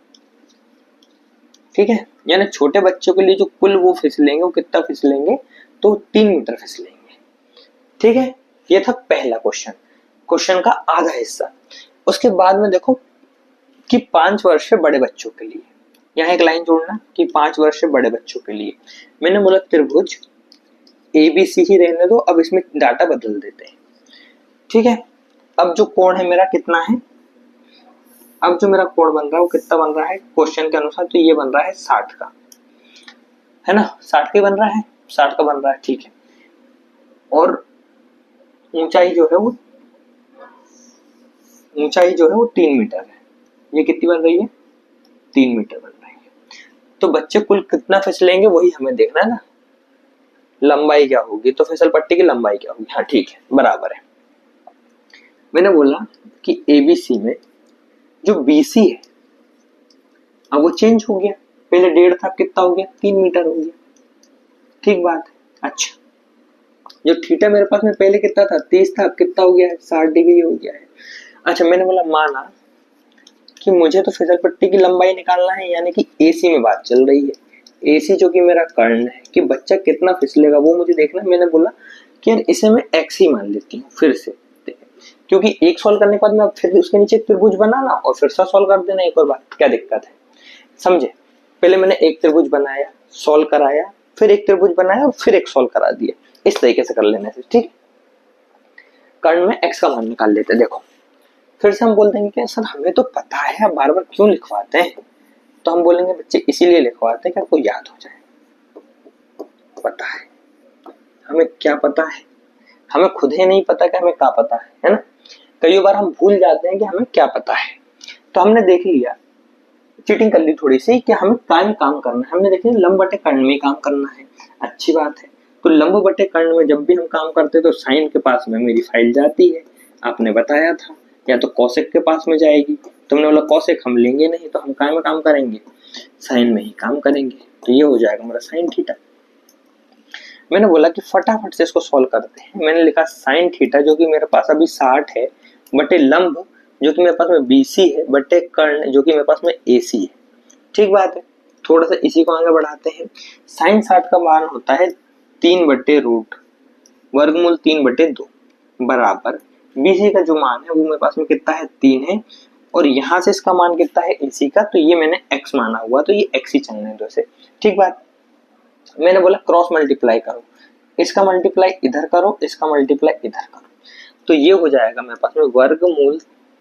ठीक है, यानी छोटे बच्चों के लिए जो कुल वो फिसलेंगे वो कितना फिसलेंगे, तो 3 मीटर फिसलेंगे। ठीक है, ये था पहला क्वेश्चन, क्वेश्चन का आधा हिस्सा। उसके बाद में देखो कि 5 वर्ष से बड़े बच्चों के लिए, यहाँ एक लाइन जोड़ना कि 5 वर्ष से बड़े बच्चों के लिए मैंने बोला त्रिभुज ABC ही रहने दो, अब इसमें डाटा बदल देते हैं। ठीक है, अब जो कोण है मेरा कितना है, अब जो मेरा कोण बन रहा है वो कितना बन रहा है क्वेश्चन के अनुसार, तो ये बन रहा है 60 का, है ना, 60 का बन रहा है, 60 का बन रहा है। ठीक है, और ऊंचाई जो है वो 3 मीटर है, ये कितनी बन रही है, 3 मीटर बन रही है। तो बच्चे कुल कितना फिसलेंगे वही हमें देखना है ना, लंबाई क्या होगी, तो फिसल पट्टी की लंबाई क्या होगी। हाँ ठीक है, बराबर है। मैंने बोला कि ABC में जो BC है अब वो चेंज हो गया, पहले 1.5 था, कितना हो गया, 3 मीटर हो गया। ठीक बात है। अच्छा, जो थीटा मेरे पास में पहले कितना था, 30 था, अब कितना हो गया है, 60 डिग्री हो गया है। अच्छा, मैंने बोला माना कि मुझे तो फिसल पट्टी की लंबाई निकालना है, यानी कि AC में बात चल रही है, AC जो कि मेरा कर्ण है, कि बच्चा कितना फिसलेगा वो मुझे देखना है। मैंने बोला कि यार इसे मैं x ही मान लेती हूँ फिर से, क्योंकि एक सॉल्व करने के बाद में फिर उसके नीचे त्रिभुज बनाना और फिर से सॉल्व कर देना एक और बात, क्या दिक्कत है, समझे। पहले मैंने एक त्रिभुज बनाया, सॉल्व कराया, फिर एक त्रिभुज बनाया और फिर एक सॉल्व करा दिया, इस तरीके से कर लेने से। ठीक, कर्ण में x का मान निकाल लेते। देखो फिर से हम बोल देंगे कि सर हमें तो पता है, आप बार बार क्यों लिखवाते हैं, तो हम बोलेंगे बच्चे इसीलिए लिखवाते हैं कि आपको याद हो जाए। पता है, हमें क्या पता है, हमें खुद ही नहीं पता कि हमें क्या पता है ना। कई बार हम भूल जाते हैं कि हमें क्या पता है। तो हमने देख लिया, चीटिंग कर ली थोड़ी सी कि हमें काम करना है। हमने देख लिया लंब बटे कर्ण में काम करना है, अच्छी बात है। तो लंब बटे कर्ण में जब भी हम काम करते तो साइन के पास में मेरी फाइल जाती है, आपने बताया था, या तो कौशिक के पास में जाएगी। तुमने बोला कौशिक हम लेंगे नहीं, तो हम काय में काम करेंगे, साइन में ही काम करेंगे। तो ये हो जाएगा हमारा साइन थीटा। मैंने बोला कि फटाफट से इसको सॉल्व करते हैं। मैंने लिखा साइन थीटा जो कि मेरे पास अभी 60 है बटे लंब जो कि मेरे पास में BC है बटे कर्ण जो कि मेरे पास में AC है। ठीक बात है, थोड़ा सा इसी को आगे बढ़ाते हैं। साइन 60 का मान होता है 3 बटे रूट वर्गमूल 3 बटे 2 बराबर BC का जो मान है वो मेरे पास में कितना है, 3 है, और यहाँ से इसका मान कितना है AC का, तो ये मैंने x माना हुआ, तो ये x ही चलने दो इसे। ठीक बात। मैंने बोला क्रॉस मल्टीप्लाई करो, इसका मल्टीप्लाई इधर करो, इसका मल्टीप्लाई इधर करो, तो ये हो जाएगा मेरे पास में वर्गमूल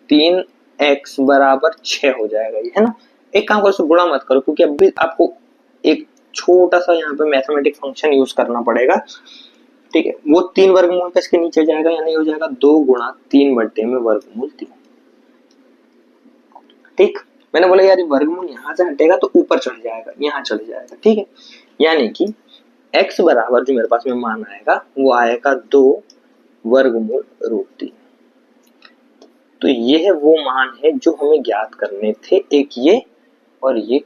3x बराबर 6 हो जाएगा ये, है ना। एक काम करो, इसको गुणा मत करो क्योंकि अभी आपको एक छोटा सा यहाँ पे मैथमेटिक फंक्शन यूज करना पड़ेगा। ठीक है, वो 3 वर्गमूल का इसके नीचे जाएगा, यानी हो जाएगा 2 गुणा 3 बटे में वर्गमूल 3। ठीक, मैंने बोला यार वर्गमूल यहाँ से हटेगा तो ऊपर चढ़ जाएगा, यहाँ चढ़ जाएगा। ठीक है, यानी कि x बराबर जो मेरे पास में मान आएगा वो आएगा 2 वर्गमूल रूट 3। तो ये है वो मान है जो हमें ज्ञात करने थे, एक ये और ये।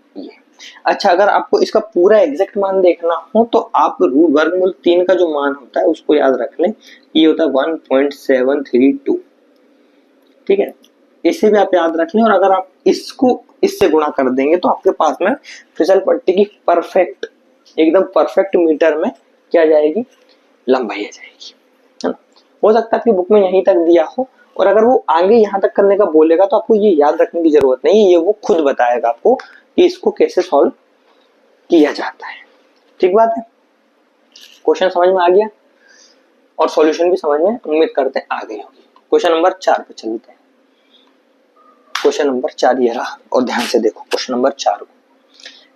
अच्छा, अगर आपको इसका पूरा एग्जैक्ट मान देखना हो तो आप वर्गमूल 3 का जो मान होता है उसको याद रख लें, ये होता है 1.732। ठीक है, इसे भी आप याद रख लें, और अगर आप इसको इससे गुणा कर देंगे तो आपके पास में फिसल पट्टी की परफेक्ट, एकदम परफेक्ट मीटर में क्या जाएगी, लंबाई आ जाएगी, है ना। हो सकता है आपकी बुक में यहीं तक दिया हो, और अगर वो आगे यहाँ तक करने का बोलेगा तो आपको ये याद रखने की जरूरत नहीं, ये वो खुद बताएगा आपको कि इसको कैसे सॉल्व किया जाता है। ठीक बात है, क्वेश्चन समझ में आ गया और सॉल्यूशन भी समझ में उम्मीद करते हैं आ गई होगी। क्वेश्चन नंबर 4 पे चलते हैं। क्वेश्चन नंबर 4 ये रहा, और ध्यान से देखो क्वेश्चन नंबर 4 को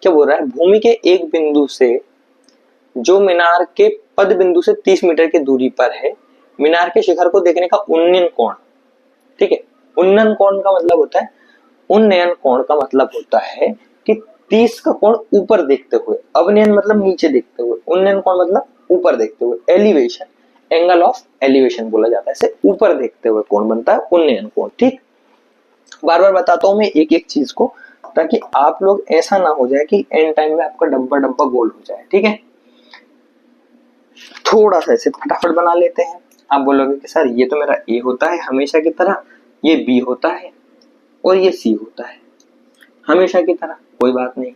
क्या बोल रहा है। भूमि के एक बिंदु से जो मीनार के पद बिंदु से 30 मीटर की दूरी पर है, मीनार के शिखर को देखने का उन्नयन कोण। ठीक है, उन्नयन कोण का मतलब होता है, उन्नयन कोण का मतलब होता है कि 30 का कोण ऊपर देखते हुए, अवनयन मतलब नीचे देखते हुए, उन्नयन कोण मतलब ऊपर देखते हुए, एलिवेशन, एंगल ऑफ एलिवेशन बोला जाता है, इसे ऊपर देखते हुए कोण बनता है उन्नयन कोण। ठीक, बार बार बताता हूं मैं एक एक चीज को, ताकि आप लोग ऐसा ना हो जाए कि एंड टाइम में आपका डब्बा डब्बा गोल हो जाए। ठीक है, थोड़ा सा ऐसे फटाफट बना लेते हैं। आप बोलोगे कि सर ये तो मेरा ए होता है हमेशा की तरह, ये बी होता है और ये सी होता है हमेशा की तरह। कोई बात नहीं,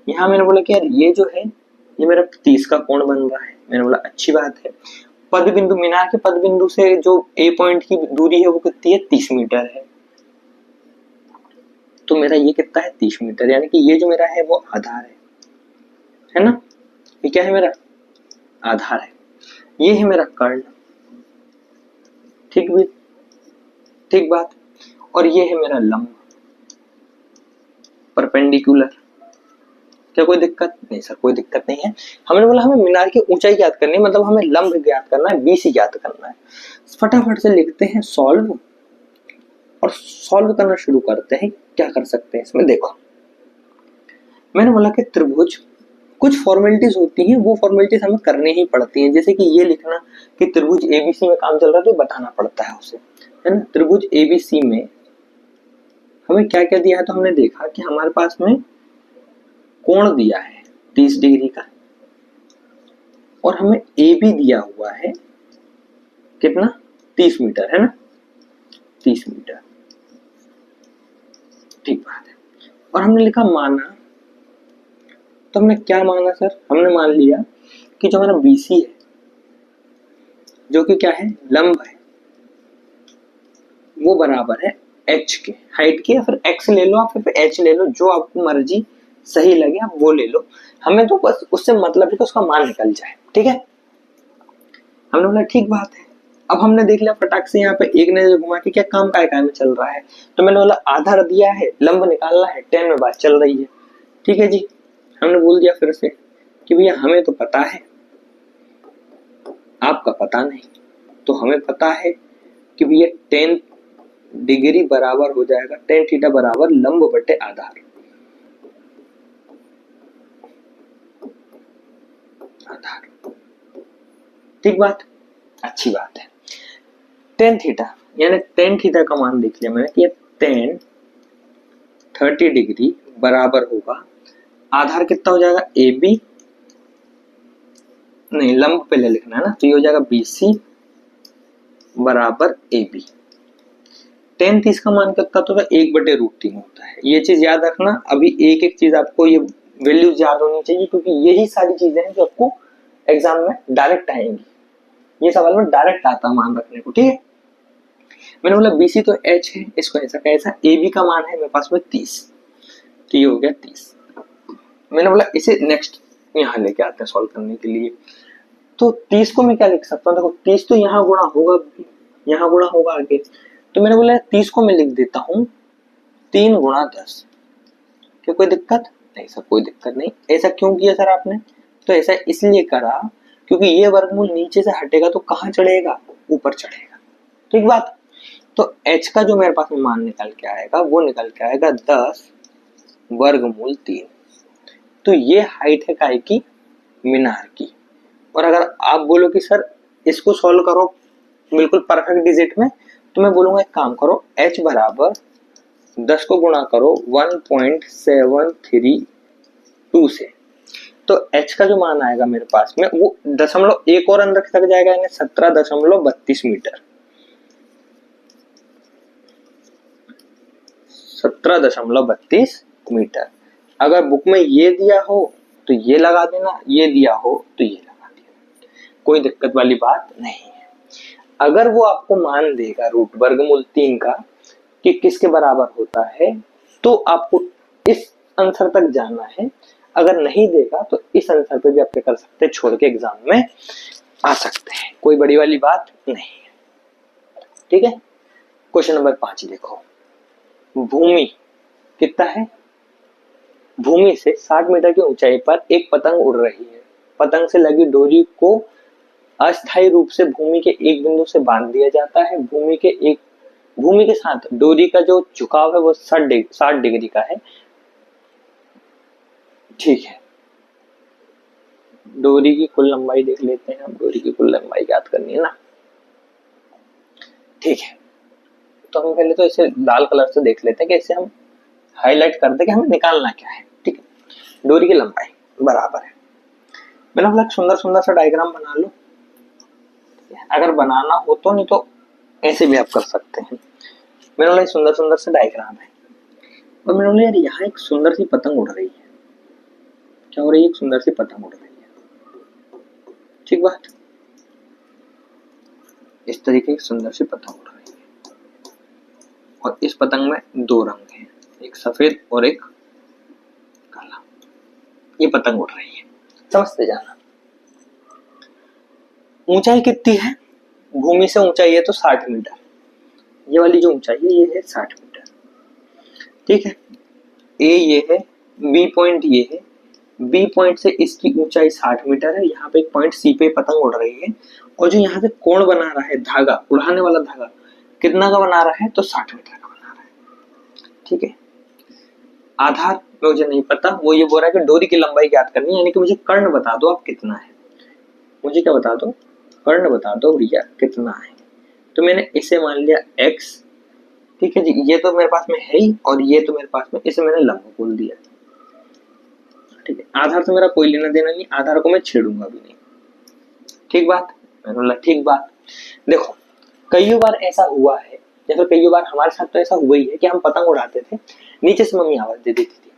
यहाँ मैंने बोला कि यार ये जो है ये मेरा 30 का कोण बन रहा है। मैंने बोला अच्छी बात है। पद बिंदु, मीनार के पद बिंदु से जो ए पॉइंट की दूरी है वो कितनी है, 30 मीटर है। तो मेरा ये कितना है, 30 मीटर, यानी कि ये जो मेरा है वो आधार है ना। ये क्या है, मेरा आधार है। ये है मेरा कर्ण, ठीक भी, ठीक बात। और ये है मेरा लंब, परपेंडिकुलर। क्या कोई दिक्कत नहीं सर? कोई दिक्कत नहीं है। हमने बोला हमें मीनार की ऊंचाई ज्ञात करनी है, मतलब हमें लंब ज्ञात करना है, बीसी ज्ञात करना है। फटाफट से लिखते हैं सॉल्व और सॉल्व करना शुरू करते हैं। क्या कर सकते हैं इसमें, देखो मैंने बोला कि त्रिभुज, कुछ फॉर्मेलिटीज होती हैं, वो फॉर्मेलिटीज हमें करनी ही पड़ती हैं। जैसे कि ये लिखना कि त्रिभुज एबीसी में काम चल रहा है तो बताना पड़ता है उसे, है ना। त्रिभुज एबीसी में हमें क्या क्या दिया है, तो हमने देखा कि हमारे पास में कोण दिया है 30 डिग्री का, और हमें ए भी दिया हुआ है कितना, 30 मीटर, है ना, 30 मीटर, ठीक बात है। और हमने लिखा माना, तो हमने क्या माना सर, हमने मान लिया कि जो हमारा बीसी है जो कि क्या है, लंब है, वो बराबर है एच के, हाइट के, या फिर एक्स ले लो आप, फिर एच ले लो, जो आपको मर्जी सही लगे आप वो ले लो। हमें तो बस उससे मतलब है कि उसका मान निकल जाए, ठीक है। हमने बोला ठीक बात है। अब हमने देख लिया फटाक से यहाँ पे एक ने घुमा के क्या काम काय में चल रहा है, तो मैंने बोला आधार दिया है, लंब निकालना है, 10 में बात चल रही है, ठीक है जी। हमने बोल दिया फिर से कि भैया हमें तो पता है, आपका पता नहीं, तो हमें पता है कि भैया 10 डिग्री बराबर हो जाएगा, 10 थीटा बराबर लंब बटे आधार, आधार, ठीक बात, अच्छी बात है। 10 थीटा, यानी 10 थीटा का मान देख लिया मैंने कि 10 30 डिग्री बराबर होगा, आधार कितना हो जाएगा, ए बी, नहीं लंब पहले लिखना है ना, तो ये हो जाएगा बीसी बराबर ए बी। 10 30 का मान कितना होता है, 1/√3 होता है। ये चीज याद रखना। अभी एक एक चीज आपको ये वैल्यूज याद होनी चाहिए, क्योंकि यही सारी चीजें हैं जो आपको एग्जाम में डायरेक्ट आएंगी। ये सवाल में डायरेक्ट आता है मान रखने को, ठीक है। मैंने बोला बीसी तो एच है, इसको ऐसा कैसा, ए बी का मान है मेरे पास में 30, तो ये हो गया 30। मैंने बोला इसे नेक्स्ट यहाँ लेके आते हैं सॉल्व करने के लिए। तो 30 को मैं क्या लिख सकता हूँ, देखो 30 तो यहाँ गुणा होगा, यहाँ गुणा होगा आगे, तो मैंने बोला 30 को मैं लिख देता हूँ 3 गुणा 10। क्या कोई दिक्कत नहीं सर? कोई दिक्कत नहीं। ऐसा क्यों किया सर आपने? तो ऐसा इसलिए करा क्योंकि ये वर्गमूल नीचे से हटेगा तो कहाँ चढ़ेगा, ऊपर चढ़ेगा, ठीक बात। तो h का जो मेरे पास में मान निकल के आएगा वो निकल के आएगा 10 वर्गमूल 3। तो ये हाइट है काय की, मीनार की। और अगर आप बोलो कि सर इसको सॉल्व करो बिल्कुल परफेक्ट डिजिट में, तो मैं बोलूंगा एक काम करो, h बराबर 10 को गुणा करो 1.732 से, तो h का जो मान आएगा मेरे पास में वो दशमलव एक और अंदर तक जाएगा, यानी 17.32 मीटर, 17.32 मीटर। अगर बुक में ये दिया हो तो ये लगा देना, ये दिया हो तो ये लगा देना, कोई दिक्कत वाली बात नहीं है। अगर वो आपको मान देगा रूट वर्गमूल 3 का कि किसके बराबर होता है, तो आपको इस आंसर तक जाना है। अगर नहीं देगा तो इस आंसर पे भी आप क्या कर सकते हैं, छोड़ के एग्जाम में आ सकते हैं, कोई बड़ी वाली बात नहीं है, ठीक है। क्वेश्चन नंबर 5 देखो, भूमि कितना है, भूमि से 60 मीटर की ऊंचाई पर एक पतंग उड़ रही है। पतंग से लगी डोरी को अस्थायी रूप से भूमि के एक बिंदु से बांध दिया जाता है। भूमि के साथ डोरी का जो झुकाव है वो 60 डिग्री का है, ठीक है। डोरी की कुल लंबाई देख लेते हैं हम, डोरी की कुल लंबाई याद करनी है ना, ठीक है। तो हम पहले तो इसे लाल कलर से देख लेते हैं कि इसे हम हाईलाइट कर दे कि हमें निकालना क्या है, ठीक है। डोरी की लंबाई बराबर है, मैंने बोला सुंदर सुंदर सा डायग्राम बना लो, अगर बनाना हो तो, नहीं तो ऐसे भी आप कर सकते हैं। मैंने बोला सुंदर सुंदर सा डायग्राम है, और मैंने बोला यार यहाँ एक सुंदर सी पतंग उड़ रही है, क्या हो रही है, एक सुंदर सी पतंग उड़ रही है। ठीक बात, इस तरीके की सुंदर सी पतंग उड़ रही है और इस पतंग में दो रंग हैं, एक सफेद और एक काला। ये पतंग उड़ रही है, समझते जाना। ऊंचाई कितनी है, भूमि से ऊंचाई है तो 60 मीटर। ये वाली जो ऊंचाई है ये है 60 मीटर। ठीक है, ए ये है, बी पॉइंट ये है, बी पॉइंट से इसकी ऊंचाई 60 मीटर है। यहाँ पे एक पॉइंट सी पे पतंग उड़ रही है और जो यहाँ से कोण बना रहा है, धागा उड़ाने वाला धागा कितना का बना रहा है, तो 60 मीटर का बना रहा है। ठीक है, आधार मुझे नहीं पता, वो ये बोल रहा है कि डोरी की लंबाई ज्ञात करनी है, यानी कि मुझे कर्ण बता दो आप कितना है। मुझे क्या बता दो, कर्ण बता दो भैया कितना है। तो मैंने इसे मान लिया x। ठीक है जी, ये तो मेरे पास में है ही और ये तो मेरे पास में, इसे मैंने लंब बोल दिया। ठीक है, आधार से मेरा कोई लेना देना नहीं, आधार को मैं छेड़ूंगा भी नहीं। ठीक बात, मैंने बोला ठीक बात। देखो कई बार ऐसा हुआ है, जैसे कई बार हमारे साथ तो ऐसा हुआ ही है कि हम पतंग उड़ाते थे, नीचे से मम्मी आवाज दे देती थी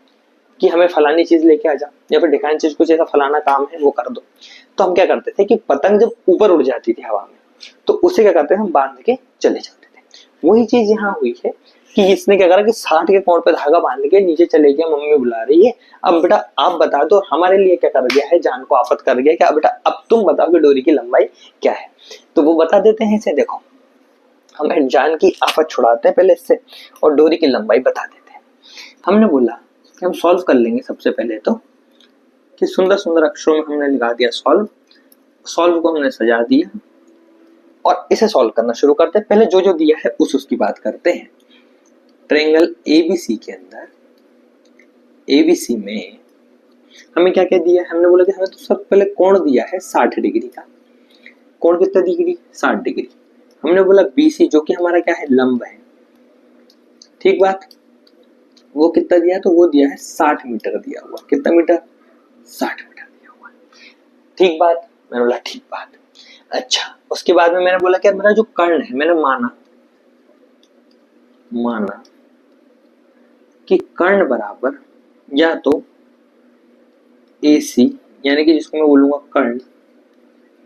कि हमें फलानी चीज लेके आ जा, या फिर ढिकानी चीज, कुछ ऐसा फलाना काम है वो कर दो। तो हम क्या करते थे कि पतंग जब ऊपर उड़ जाती थी हवा में, तो उसे क्या करते थे, हम बांध के चले जाते थे। वही चीज यहाँ हुई है कि इसने क्या करा कि 60 के कोण पे धागा बांध के नीचे चले गया, मम्मी बुला रही है, अब बेटा आप बता दो। हमारे लिए क्या कर गया है, जान को आफत कर गया कि अब बेटा अब तुम बताओ कि डोरी की लंबाई क्या है। तो वो बता देते हैं इसे, देखो हम जान की आफत छुड़ाते हैं पहले इससे और डोरी की लंबाई बता देते हैं। हमने बोला कि हम सॉल्व कर लेंगे सबसे पहले, तो कि सुंदर सुंदर अक्षरों में हमने लिखा दिया सॉल्व। सॉल्व को हमने सजा दिया और इसे सॉल्व करना शुरू करते हैं। पहले जो जो दिया है उसकी बात करते हैं। ट्रायंगल एबीसी के अंदर, एबीसी में हमें क्या क्या दिया है, हमने बोला कि हमें तो सबसे पहले कोण दिया है 60 डिग्री का। कोण कितना डिग्री, 60 डिग्री। हमने बोला बीसी जो कि हमारा क्या है, लंब है। ठीक बात, वो कितना दिया है, तो वो दिया है 60 मीटर दिया हुआ। कितना मीटर, 60 मीटर दिया हुआ। ठीक बात, मैंने बोला ठीक बात। अच्छा, उसके बाद में मैंने बोला कि मेरा जो कर्ण है, मैंने माना कि कर्ण बराबर या तो AC, यानी कि जिसको मैं बोलूंगा कर्ण,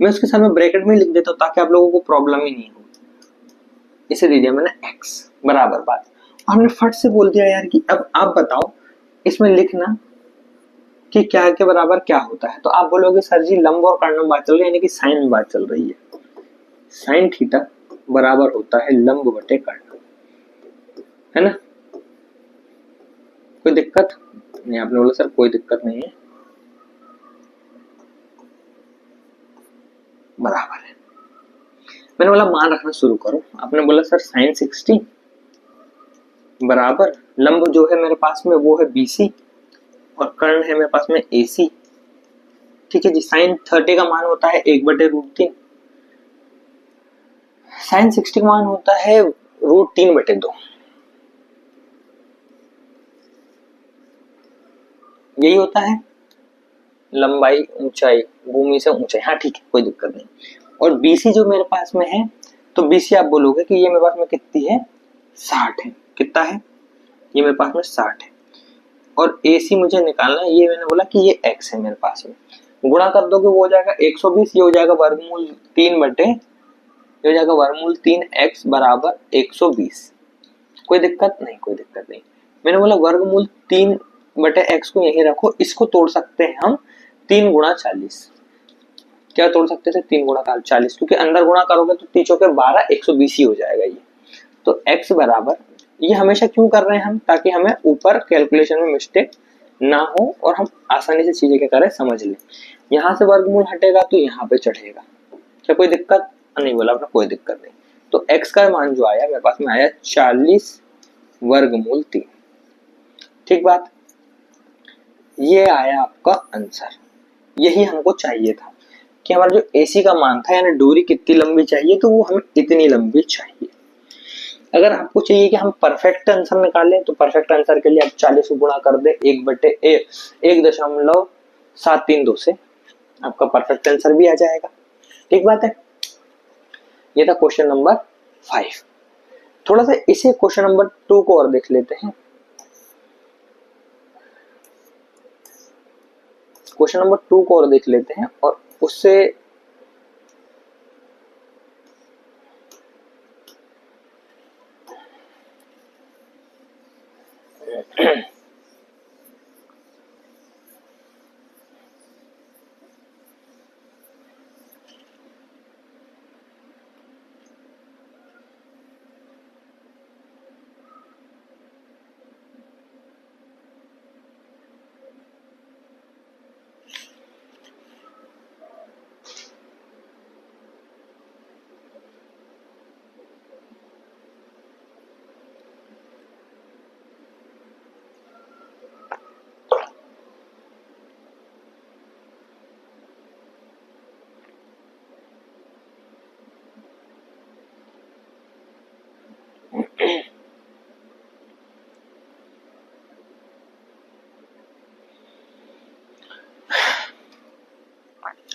मैं उसके सामने ब्रैकेट में लिख देता हूं ताकि आप लोगों को प्रॉब्लम ही नहीं हो। इसे दे दिया मैंने x बराबर बात। हमने फट से बोल दिया यार कि अब आप बताओ इसमें लिखना कि क्या के बराबर क्या होता है। तो आप बोलोगे सर जी लंब और कर्ण में बात चल रही है, यानी कि साइन में बात चल रही है। साइन थीटा बराबर होता है लंब बटे कर्ण, है ना। कोई दिक्कत नहीं, आपने बोला सर कोई दिक्कत नहीं है, बराबर है। मैंने बोला मान रखना शुरू करो। आपने बोला सर साइन 60 बराबर लंब जो है मेरे पास में वो है BC और कर्ण है मेरे पास में AC। ठीक है जी, साइन 30 का मान होता है 1/√3, साइन 60 का मान होता है √3/2। यही होता है लंबाई ऊंचाई, भूमि से ऊंचाई। हाँ ठीक है, कोई दिक्कत नहीं। और BC जो मेरे पास में है, तो BC आप बोलोगे कि ये मेरे पास में कितनी है, 60 है। कितना है, ये मेरे पास में 60 है। और AC मुझे निकालना है, ये मैंने बोला कि ये x है मेरे पास में। गुणा कर दोगे वो हो जाएगा 120, ये हो जाएगा वर्गमूल 3 बटे, ये हो जाएगा वर्गमूल 3x बराबर 120। कोई दिक्कत नहीं, कोई दिक्कत नहीं। मैंने बोला वर्गमूल 3 बटे x को यहीं रखो, इसको तोड़ सकते हैं हम 3 गुणा 40। क्या तोड़ सकते थे, 3 गुणा 40, क्योंकि अंदर गुणा करोगे तो 3 चौके 12, 120 ही हो जाएगा ये। तो x बराबर, ये हमेशा क्यों कर रहे हैं हम, ताकि हमें ऊपर कैलकुलेशन में मिस्टेक ना हो और हम आसानी से चीजें क्या करें, समझ लें। यहाँ से वर्गमूल हटेगा तो यहाँ पे चढ़ेगा। क्या कोई दिक्कत नहीं, बोला आपने कोई दिक्कत नहीं। तो x का मान जो आया मेरे पास में आया 40 वर्गमूल 3। ठीक बात, ये आया आपका आंसर। यही हमको चाहिए था कि हमारा जो AC का मान था, यानी डोरी कितनी लंबी चाहिए, तो वो हमें इतनी लंबी चाहिए। अगर आपको चाहिए कि हम परफेक्ट आंसर निकालें, तो परफेक्ट आंसर के लिए आप 40 को गुणा कर दे 1/1.732 से, आपका परफेक्ट आंसर भी आ जाएगा। ठीक बात है, ये था क्वेश्चन नंबर 5। थोड़ा सा इसे क्वेश्चन नंबर 2 को और देख लेते हैं। क्वेश्चन नंबर 2 को और देख लेते हैं और उससे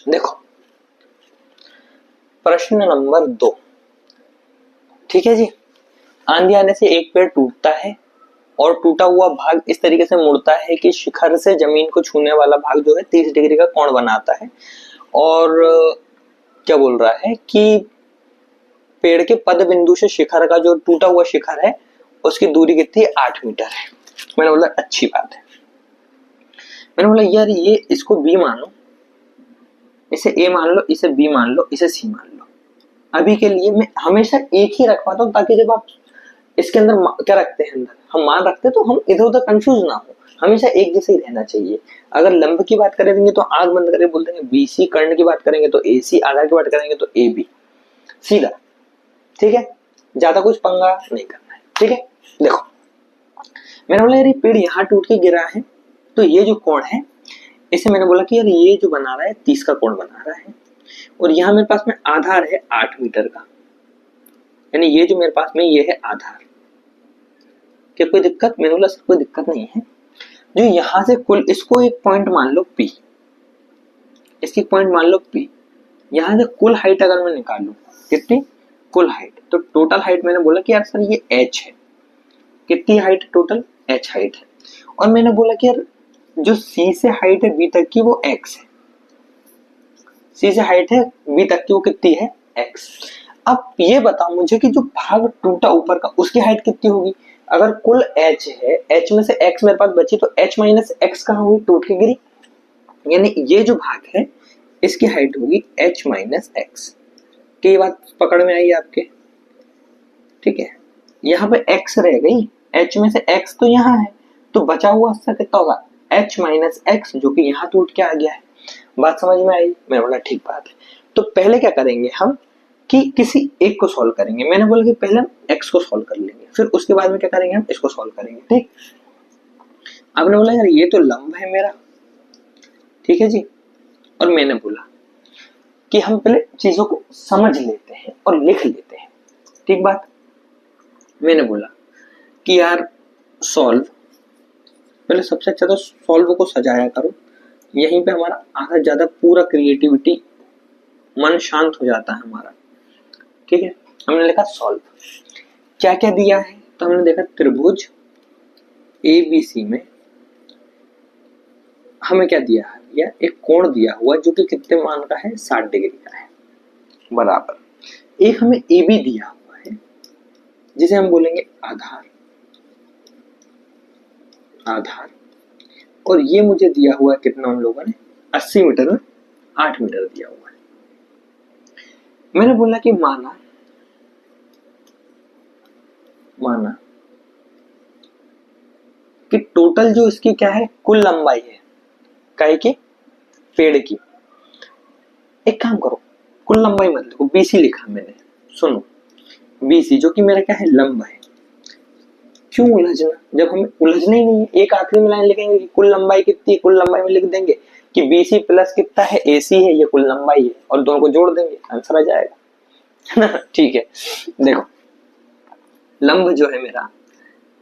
देखो प्रश्न नंबर 2, ठीक है जी। आंधी आने से एक पेड़ टूटता है और टूटा हुआ भाग इस तरीके से मुड़ता है कि शिखर से जमीन को छूने वाला भाग जो है 30 डिग्री का कोण बनाता है। और क्या बोल रहा है कि पेड़ के पद बिंदु से शिखर का जो टूटा हुआ शिखर है उसकी दूरी कितनी 8 मीटर है। मैंने बोला अच्छी बात है। मैंने बोला यार ये इसको बी मानो, इसे ए मान लो, इसे बी मान लो, इसे सी मान लो। अभी के लिए मैं हमेशा एक ही रख पाता हूँ ताकि जब आप इसके अंदर क्या रखते हैं, अंदर हम मान रखते हैं तो हम इधर उधर कंफ्यूज ना हो, हमेशा एक जैसे ही रहना चाहिए। अगर लंब की बात करेंगे तो आंख बंद करके बोल देंगे बीसी, कर्ण की बात करेंगे तो एसी, आधार की बात करेंगे तो ए बी, सीधा। ठीक है, ज्यादा कुछ पंगा नहीं करना है। ठीक है, देखो मैंने बोला यार ये पेड़ यहाँ टूट के गिरा है तो ये जो कोण है इसे मैंने बोला कि यार ये जो बना रहा है 30 का कोण बना रहा है और यहाँ मेरे पास में आधार है 8 मीटर का, यानी ये जो मेरे पास में ये है आधार। क्या कोई दिक्कत? मैंने बोला सर कोई दिक्कत नहीं है। जो यहां से कुल, इसको एक पॉइंट मान लो P, इसकी पॉइंट मान लो P। यहां से कुल हाइट अगर मैं निकालू कितनी, कुल हाइट, तो टोटल हाइट मैंने बोला कि यार सर ये h है। कितनी हाइट टोटल? h हाइट है। और मैंने बोला कि यार जो C से हाइट है B तक की वो x है। C से हाइट है B तक की वो कितनी है? x। अब ये बताओ मुझे कि जो भाग टूटा ऊपर का उसकी हाइट कितनी होगी? अगर कुल h है, h में से x मेरे पास बची तो h माइनस x कहाँ हुई? टूट के गिरी। यानी ये जो भाग है इसकी हाइट होगी h माइनस x। की बात पकड़ में आई आपके? ठीक है, यहाँ पे x रह गई, h में से x तो यहाँ है तो बचा हुआ हिस्सा कितना होगा? h माइनस x, जो कि यहाँ टूट के आ गया है। बात समझ में आई? मैंने बोला ठीक बात है। तो पहले क्या करेंगे हम कि किसी एक को सॉल्व करेंगे। मैंने बोला कि पहले हम x को सॉल्व कर लेंगे, फिर उसके बाद में क्या करेंगे, हम इसको सॉल्व करेंगे। ठीक, आपने बोला यार ये तो लंब है मेरा, ठीक है जी। और मैंने बोला कि हम पहले चीजों को समझ लेते हैं और लिख लेते हैं। ठीक बात। मैंने बोला कि यार सॉल्व, पहले सबसे अच्छा तो सॉल्व को सजाया करो, यहीं पे हमारा आधा ज्यादा पूरा क्रिएटिविटी, मन शांत हो जाता है हमारा। ठीक है, हमने लिखा सॉल्व। क्या क्या दिया है तो हमने देखा त्रिभुज ABC में हमें क्या दिया है, या एक कोण दिया हुआ जो कि कितने मान का है? 60 डिग्री का है, बराबर। एक हमें AB दिया हुआ है जिसे हम बोलेंगे आधार, आधार। और ये मुझे दिया हुआ है कितना उन लोगों ने? 80 मीटर में 8 मीटर दिया हुआ है। मैंने बोला कि माना कि टोटल जो इसकी क्या है, कुल लंबाई है काय की? पेड़ की। एक काम करो, कुल लंबाई मत लिखो, BC लिखा मैंने। सुनो, BC जो कि मेरा क्या है? लंब है। क्यों उलझना, जब हमें उलझना ही नहीं है। एक आखिरी में लाइन लिखेंगे कि कुल लंबाई कितनी, कुल लंबाई में लिख देंगे कि BC प्लस कितना है? AC है, ये कुल लंबाई है, और दोनों को जोड़ देंगे, आंसर आ जाएगा। ठीक है, देखो लंब जो है मेरा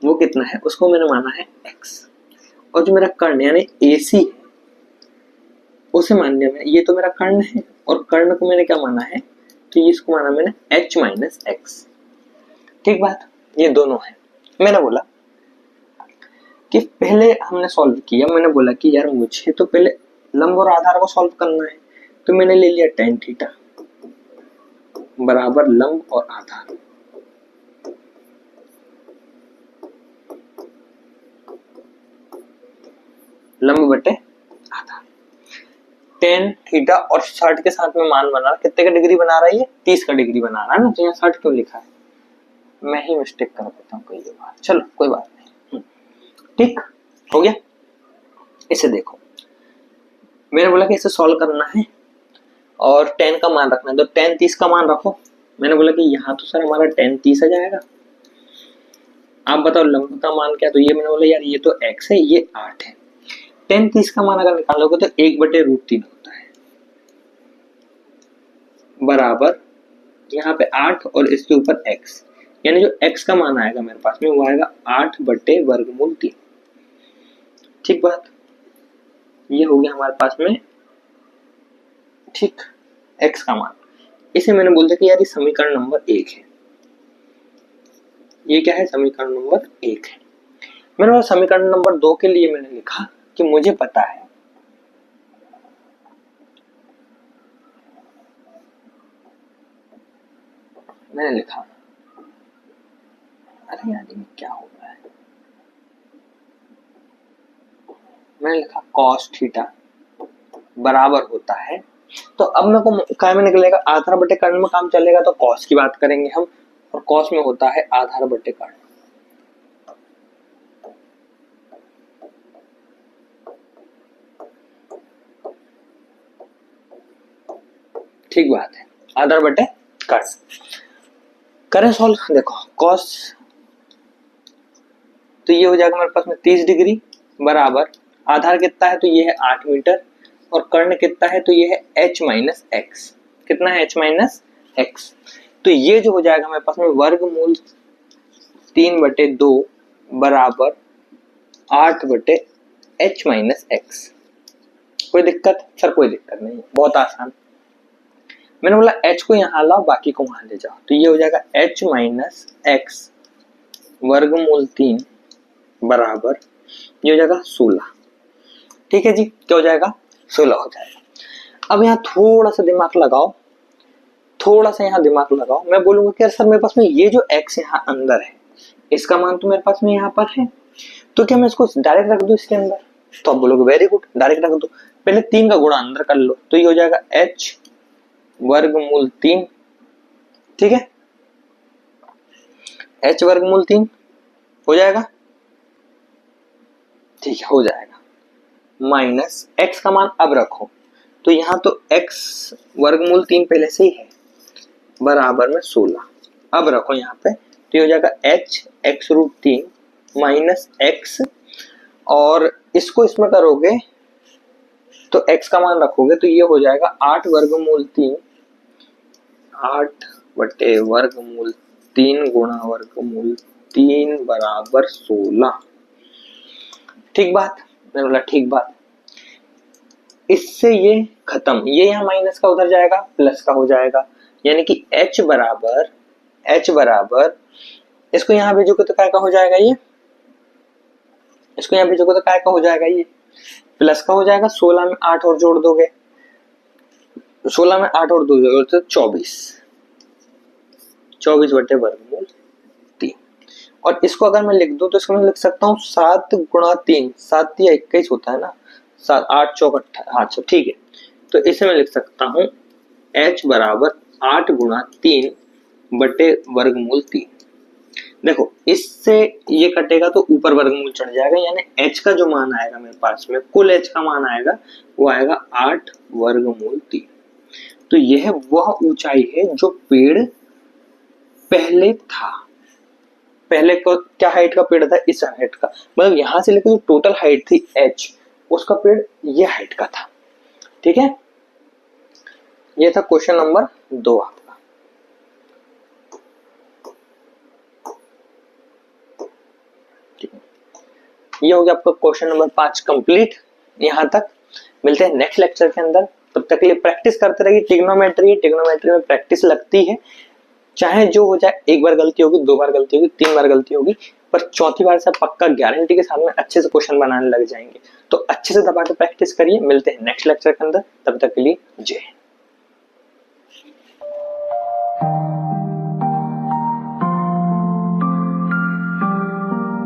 वो कितना है, उसको मैंने माना है x। और जो मेरा कर्ण यानी AC है उसे मानने में, ये तो मेरा कर्ण है और कर्ण को मैंने क्या माना है, तो ये इसको माना मैंने h माइनस x। ठीक बात, ये दोनों है। मैंने बोला कि पहले हमने सॉल्व किया, मैंने बोला कि यार मुझे तो पहले लंब और आधार को सॉल्व करना है, तो मैंने ले लिया tan थीटा बराबर लंब और आधार। लंब बटे आधार, tan थीटा और 60 के साथ में मान बना रहा, कितने का डिग्री बना रहा है ये, 30 का डिग्री बना रहा है ना, तो यहाँ 60 क्यों लिखा है, मैं ही मिस्टेक कर देता हूँ कई बार, चलो कोई बात नहीं। ठीक हो गया। इसे देखो, मैंने बोला कि इसे सॉल्व करना है और tan का मान रखना है, तो tan 30 का मान रखो। मैंने बोला कि यहाँ तो सर हमारा tan 30 आ जाएगा, आप बताओ लंब का मान क्या, तो ये मैंने बोला यार ये तो x है, ये 8 है। tan 30 का मान अगर निकालोगे तो 1/√3 होता है बराबर यहाँ पे 8 और इसके ऊपर x, यानी जो x का मान आएगा मेरे पास में वो आएगा 8/√3। ठीक बात, ये हो गया हमारे पास में ठीक x का मान। इसे मैंने बोल दिया कि यार ये समीकरण नंबर 1 है, ये क्या है, समीकरण नंबर 1 है। मैंने बोला समीकरण नंबर 2 के लिए मैंने लिखा कि मुझे पता है मैंने लिखा, अरे यार ये क्या हो रहा है, मैंने लिखा cos थीटा बराबर होता है, तो अब मेरे को काय में निकलेगा, आधार बटे कर्ण में काम चलेगा तो cos की बात करेंगे हम, और cos में होता है आधार बटे कर्ण। ठीक बात है, आधार बटे कर्ण करें सॉल्व। देखो cos, तो ये हो जाएगा मेरे पास में 30 डिग्री बराबर आधार कितना है, तो ये है 8 मीटर, और कर्ण कितना है, तो ये है h माइनस एक्स। कितना है, h माइनस एक्स, तो ये जो हो जाएगा मेरे पास में वर्गमूल 3/2 बराबर 8/h माइनस एक्स। कोई दिक्कत सर, कोई दिक्कत नहीं, बहुत आसान। मैंने बोला h को यहाँ लाओ, बाकी को वहां ले जाओ, तो ये हो जाएगा h माइनस एक्स वर्गमूल 3 बराबर ये हो जाएगा 16। ठीक है जी, क्या हो जाएगा, 16 हो जाएगा। अब यहाँ थोड़ा सा दिमाग लगाओ, थोड़ा सा यहाँ दिमाग लगाओ, मैं बोलूंगा कि सर मेरे पास में ये जो x यहाँ अंदर है इसका मान तो मेरे पास में यहाँ पर है, तो क्या मैं इसको डायरेक्ट रख दूं इसके अंदर, तो आप बोलोगे वेरी गुड डायरेक्ट रख दो। पहले 3 का गुणा अंदर कर लो, तो ये हो जाएगा h वर्गमूल 3। ठीक है, h वर्गमूल 3 हो जाएगा, ठीक है हो जाएगा, माइनस x का मान अब रखो, तो यहाँ तो x वर्गमूल 3 पहले से ही है बराबर में 16, अब रखो यहाँ पे, तो ये हो जाएगा h x√3 माइनस x, और इसको इसमें करोगे तो x का मान रखोगे तो ये हो जाएगा 8 वर्गमूल 3, 8/वर्गमूल 3 गुणा वर्गमूल 3 बराबर 16। ठीक बात, मैंने बोला ठीक बात। इससे ये खत्म, ये यहाँ माइनस का उधर जाएगा, प्लस का हो जाएगा, यानी कि h बराबर इसको यहाँ भेजोगे तो काय का हो जाएगा, ये इसको यहाँ भेजोगे तो काय का हो जाएगा, ये प्लस का हो जाएगा। 16 में 8 और जोड़ दोगे, 16 में 8 और 2 जोड़ोगे तो 24/वर्गमूल 3। और इसको अगर मैं लिख दूं तो इसको मैं लिख सकता हूँ 7 गुणा 3, 7 या 21 होता है ना, 7 8 चौक 18, ठीक है, तो इसे मैं लिख सकता हूँ h बराबर 8 गुणा 3/वर्गमूल 3। देखो इससे ये कटेगा तो ऊपर वर्गमूल चढ़ जाएगा, यानी h का जो मान आएगा मेरे पास में, कुल h का मान आएगा वो आएगा 8 वर्गमूल 3। तो यह वह ऊंचाई है जो पेड़ पहले था, पहले को क्या हाइट का पेड़ था, इस हाइट का, मतलब यहां से लेकर जो टोटल हाइट थी h, उसका पेड़ ये हाइट का था। ठीक है, ये था क्वेश्चन नंबर 2 आपका। ये हो गया आपका क्वेश्चन नंबर 5 कंप्लीट। यहां तक मिलते हैं नेक्स्ट लेक्चर के अंदर, तब तक के लिए प्रैक्टिस करते रहिए। ट्रिग्नोमेट्री में प्रैक्टिस लगती है, चाहे जो हो जाए, एक बार गलती होगी, 2 बार गलती होगी, 3 बार गलती होगी, पर चौथी बार से पक्का गारंटी के साथ में अच्छे से क्वेश्चन बनाने लग जाएंगे। तो अच्छे से दबा के प्रैक्टिस करिए। मिलते हैं नेक्स्ट लेक्चर के अंदर, तब तक के लिए जय हिंद।